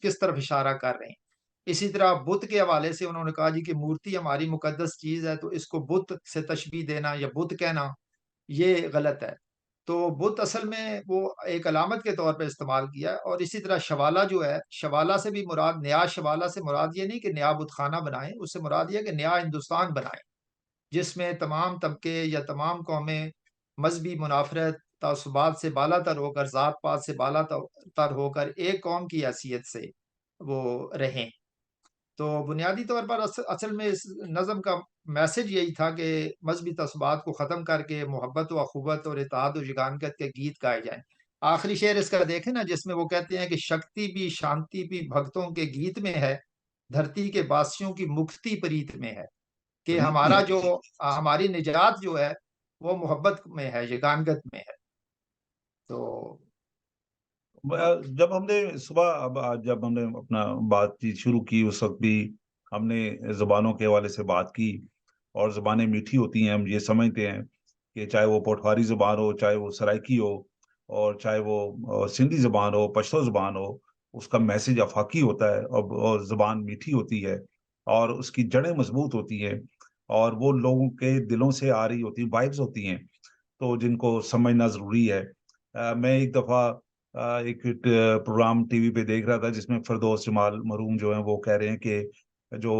کس طرف اشارہ کر رہے ہیں۔ اسی طرح بت کے حوالے سے انہوں نے کہا جی کہ مورتی ہماری مقدس چیز ہے، تو اس کو بت سے تشبیہ دینا یا بت کہنا یہ غلط ہے۔ تو بت اصل میں وہ ایک علامت کے طور پہ استعمال کیا ہے۔ اور اسی طرح شوالہ جو ہے، شوالہ سے بھی مراد، نیا شوالہ سے مراد یہ نہیں کہ نیا بت خانہ بنائیں، اس سے مراد یہ ہے کہ نیا ہندوستان بنائیں، جس میں تمام طبقے یا تمام قومیں مذہبی منافرت تعصبات سے بالا تر ہو کر، ذات پات سے بالا تر ہو کر ایک قوم کی حیثیت سے وہ رہیں۔ تو بنیادی طور پر اصل میں اس نظم کا میسج یہی تھا کہ مذہبی تعصبات کو ختم کر کے محبت و اخوت اور اتحاد و یگانگت کے گیت گائے جائیں۔ آخری شعر اس کا دیکھیں نا، جس میں وہ کہتے ہیں کہ شکتی بھی شانتی بھی بھگتوں کے گیت میں ہے، دھرتی کے باسیوں کی مکتی پریت میں ہے، کہ پریت میں ہے۔ ہماری نجات جو ہے وہ محبت میں ہے، یگانگت میں ہے۔ تو جب ہم نے صبح اب آج جب ہم نے اپنا بات چیت شروع کی اس وقت بھی ہم نے زبانوں کے حوالے سے بات کی، اور زبانیں میٹھی ہوتی ہیں، ہم یہ سمجھتے ہیں کہ چاہے وہ پوٹھواری زبان ہو، چاہے وہ سرائکی ہو، اور چاہے وہ سندھی زبان ہو، پشتو زبان ہو، اس کا میسج آفاقی ہوتا ہے، اور زبان میٹھی ہوتی ہے، اور اس کی جڑیں مضبوط ہوتی ہیں، اور وہ لوگوں کے دلوں سے آ رہی ہوتی ہیں، وائبز ہوتی ہیں، تو جن کو سمجھنا ضروری ہے۔ میں ایک دفعہ ایک پروگرام ٹی وی پہ دیکھ رہا تھا جس میں فردوس جمال مرحوم جو ہیں وہ کہہ رہے ہیں کہ جو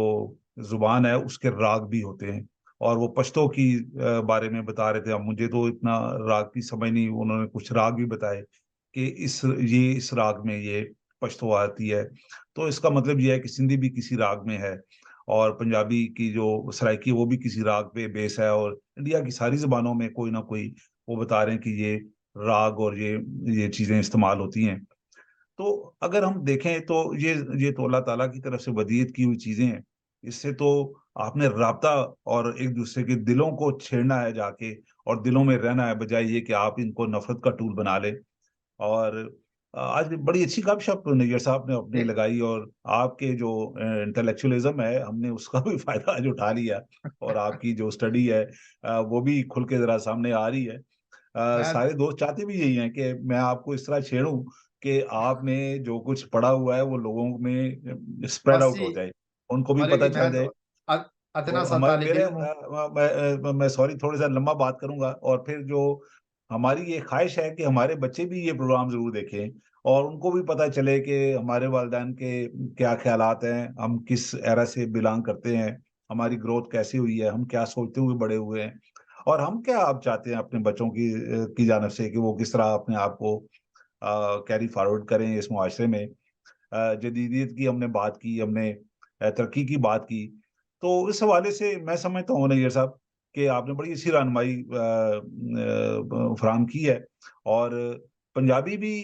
زبان ہے اس کے راگ بھی ہوتے ہیں، اور وہ پشتو کی بارے میں بتا رہے تھے۔ اب مجھے تو اتنا راگ کی سمجھ نہیں، انہوں نے کچھ راگ بھی بتائے کہ اس راگ میں یہ پشتو آتی ہے، تو اس کا مطلب یہ ہے کہ سندھی بھی کسی راگ میں ہے، اور پنجابی کی جو سرائکی وہ بھی کسی راگ پہ بیس ہے، اور انڈیا کی ساری زبانوں میں کوئی نہ کوئی وہ بتا رہے ہیں کہ یہ راگ اور یہ چیزیں استعمال ہوتی ہیں۔ تو اگر ہم دیکھیں تو یہ تو اللہ تعالیٰ کی طرف سے ودیعت کی ہوئی چیزیں ہیں، اس سے تو آپ نے رابطہ اور ایک دوسرے کے دلوں کو چھیڑنا ہے جا کے، اور دلوں میں رہنا ہے، بجائے یہ کہ آپ ان کو نفرت کا ٹول بنا لیں۔ اور آج بڑی اچھی گپ شپ نیر صاحب نے اپنے لگائی، اور آپ کے جو انٹلیکچولیزم ہے ہم نے اس کا بھی فائدہ آج اٹھا لیا، اور آپ کی جو اسٹڈی ہے وہ بھی کھل کے ذرا سامنے آ رہی ہے۔ میں سارے دوست چاہتے بھی یہی ہیں کہ میں آپ کو اس طرح چھیڑوں کہ آپ نے جو کچھ پڑھا ہوا ہے وہ لوگوں میں اسپریڈ بس آؤٹ جی، ہو جائے، ان کو بھی ملک پتہ جی میں چل تو جائے۔ ادنا سا ہمارے طالب میرے علم ہوں۔ میں سوری تھوڑا سا لمبا بات کروں گا، اور پھر جو ہماری یہ خواہش ہے کہ ہمارے بچے بھی یہ پروگرام ضرور دیکھیں، اور ان کو بھی پتہ چلے کہ ہمارے والدین کے کیا خیالات ہیں، ہم کس ایرا سے بلانگ کرتے ہیں، ہماری گروتھ کیسی ہوئی ہے، ہم کیا سوچتے ہوئے بڑے ہوئے ہیں، اور ہم کیا آپ چاہتے ہیں اپنے بچوں کی جانب سے کہ وہ کس طرح اپنے آپ کو کیری فارورڈ کریں اس معاشرے میں۔ جدیدیت کی ہم نے بات کی، ہم نے ترقی کی بات کی، تو اس حوالے سے میں سمجھتا ہوں نیر صاحب کہ آپ نے بڑی اچھی رہنمائی فراہم کی ہے، اور پنجابی بھی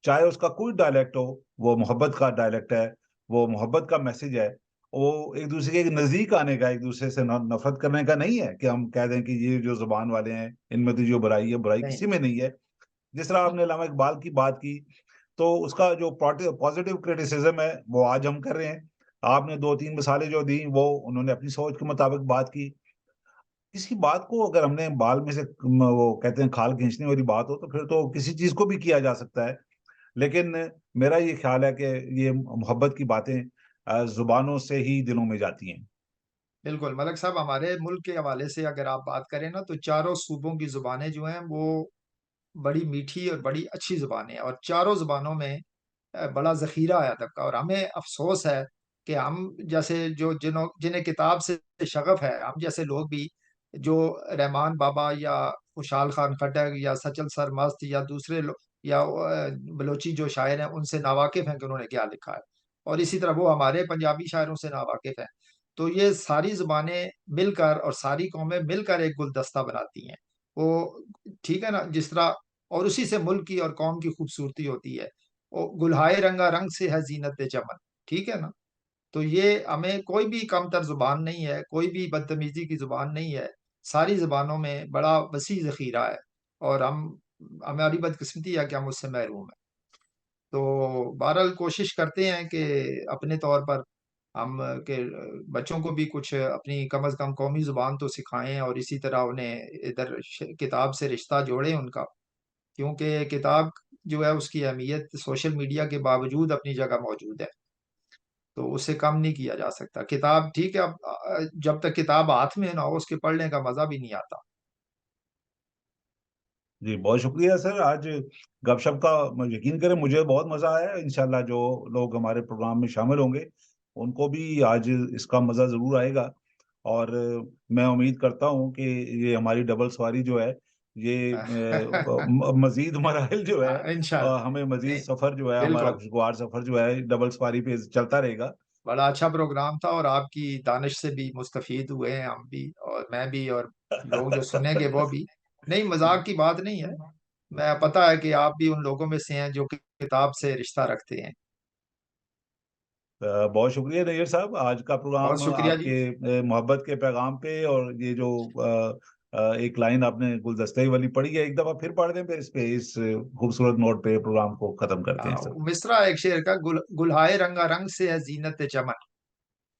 چاہے اس کا کوئی ڈائلیکٹ ہو، وہ محبت کا ڈائلیکٹ ہے، وہ محبت کا میسج ہے، وہ ایک دوسرے کے نزدیک آنے کا، ایک دوسرے سے نفرت کرنے کا نہیں ہے کہ ہم کہہ دیں کہ یہ جو زبان والے ہیں ان میں تو جو برائی ہے، برائی نہیں کسی میں نہیں ہے۔ جس طرح آپ نے علامہ اقبال کی بات کی، تو اس کا جو پازیٹیو کریٹیسزم ہے وہ آج ہم کر رہے ہیں۔ آپ نے دو تین مثالیں جو دیں وہ انہوں نے اپنی سوچ کے مطابق بات کی۔ کسی بات کو اگر ہم نے بال میں سے وہ کہتے ہیں کھال کھینچنے والی بات ہو تو پھر تو کسی چیز کو بھی کیا جا سکتا ہے، لیکن میرا یہ خیال ہے کہ یہ محبت کی باتیں زبانوں سے ہی دلوں میں جاتی ہیں۔ بالکل ملک صاحب، ہمارے ملک کے حوالے سے اگر آپ بات کریں نا، تو چاروں صوبوں کی زبانیں جو ہیں وہ بڑی میٹھی اور بڑی اچھی زبانیں ہیں، اور چاروں زبانوں میں بڑا ذخیرہ ہے ادب کا۔ اور ہمیں افسوس ہے کہ ہم جیسے جنہیں کتاب سے شغف ہے، ہم جیسے لوگ بھی جو رحمان بابا یا خوشحال خان خٹک یا سچل سرمست یا دوسرے یا بلوچی جو شاعر ہیں ان سے ناواقف ہیں کہ انہوں نے کیا لکھا ہے، اور اسی طرح وہ ہمارے پنجابی شاعروں سے ناواقف ہیں۔ تو یہ ساری زبانیں مل کر اور ساری قومیں مل کر ایک گلدستہ بناتی ہیں وہ، ٹھیک ہے نا، جس طرح، اور اسی سے ملک کی اور قوم کی خوبصورتی ہوتی ہے۔ وہ گلہائے رنگا رنگ سے ہے زینت چمن، ٹھیک ہے نا؟ تو یہ ہمیں کوئی بھی کم تر زبان نہیں ہے، کوئی بھی بدتمیزی کی زبان نہیں ہے، ساری زبانوں میں بڑا وسیع ذخیرہ ہے، اور ہماری بدقسمتی ہے کہ ہم اس سے محروم ہیں۔ تو بہرحال کوشش کرتے ہیں کہ اپنے طور پر ہم کہ بچوں کو بھی کچھ اپنی کم از کم قومی زبان تو سکھائیں، اور اسی طرح انہیں ادھر کتاب سے رشتہ جوڑیں ان کا، کیونکہ کتاب جو ہے اس کی اہمیت سوشل میڈیا کے باوجود اپنی جگہ موجود ہے، تو اسے کم نہیں کیا جا سکتا۔ کتاب ٹھیک ہے، اب جب تک کتاب ہاتھ میں نہ ہو اس کے پڑھنے کا مزہ بھی نہیں آتا۔ جی بہت شکریہ سر، آج گپ شپ کا یقین کریں مجھے بہت مزہ آیا، انشاءاللہ جو لوگ ہمارے پروگرام میں شامل ہوں گے ان کو بھی آج اس کا مزہ ضرور آئے گا، اور میں امید کرتا ہوں کہ یہ ہماری ڈبل سواری جو ہے یہ مزید مراحل جو ہے انشاءاللہ، ہمیں مزید نہیں، سفر جو ہے ہمارا بالکل خوشگوار سفر جو ہے ڈبل سواری پہ چلتا رہے گا۔ بڑا اچھا پروگرام تھا، اور آپ کی دانش سے بھی مستفید ہوئے ہیں ہم بھی، اور میں بھی، اور لوگ جو سنیں گے وہ بھی۔ نہیں، مذاق کی بات نہیں ہے، میں پتا ہے کہ آپ بھی ان لوگوں میں سے ہیں جو کہ کتاب سے رشتہ رکھتے ہیں۔ بہت شکریہ نیئر صاحب، آج کا بہت پروگرام شکریہ آپ جی۔ کے محبت کے پیغام پہ، اور یہ جو ایک لائن آپ نے گلدستے والی پڑھی ہے ایک دفعہ پھر پڑھ دیں، پھر اس پہ اس خوبصورت نوٹ پہ پروگرام کو ختم کرتے ہیں سر۔ مصرع ایک شعر کا، گلہائے رنگا رنگ سے ہے زینت چمن،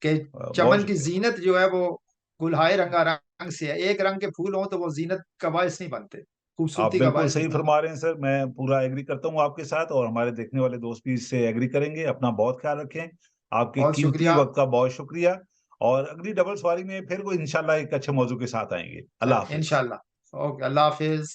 کہ بہت چمن کی شکریہ۔ زینت جو ہے وہ گلہائے رنگا رنگ سے ہے، ایک رنگ کے پھول ہوں تو وہ زینت کا باعث نہیں بنتے، آپ خوبصورتی کا بالکل باعث صحیح نہیں بنتے۔ فرما رہے ہیں سر، میں پورا ایگری کرتا ہوں آپ کے ساتھ، اور ہمارے دیکھنے والے دوست بھی اس سے ایگری کریں گے۔ اپنا بہت خیال رکھیں، آپ کے بہت قیمتی شکریہ، وقت کا بہت شکریہ، اور اگلی ڈبل سواری میں پھر کوئی انشاءاللہ ایک اچھے موضوع کے ساتھ آئیں گے۔ اللہ حافظ۔ انشاءاللہ۔ اوکے، اللہ حافظ۔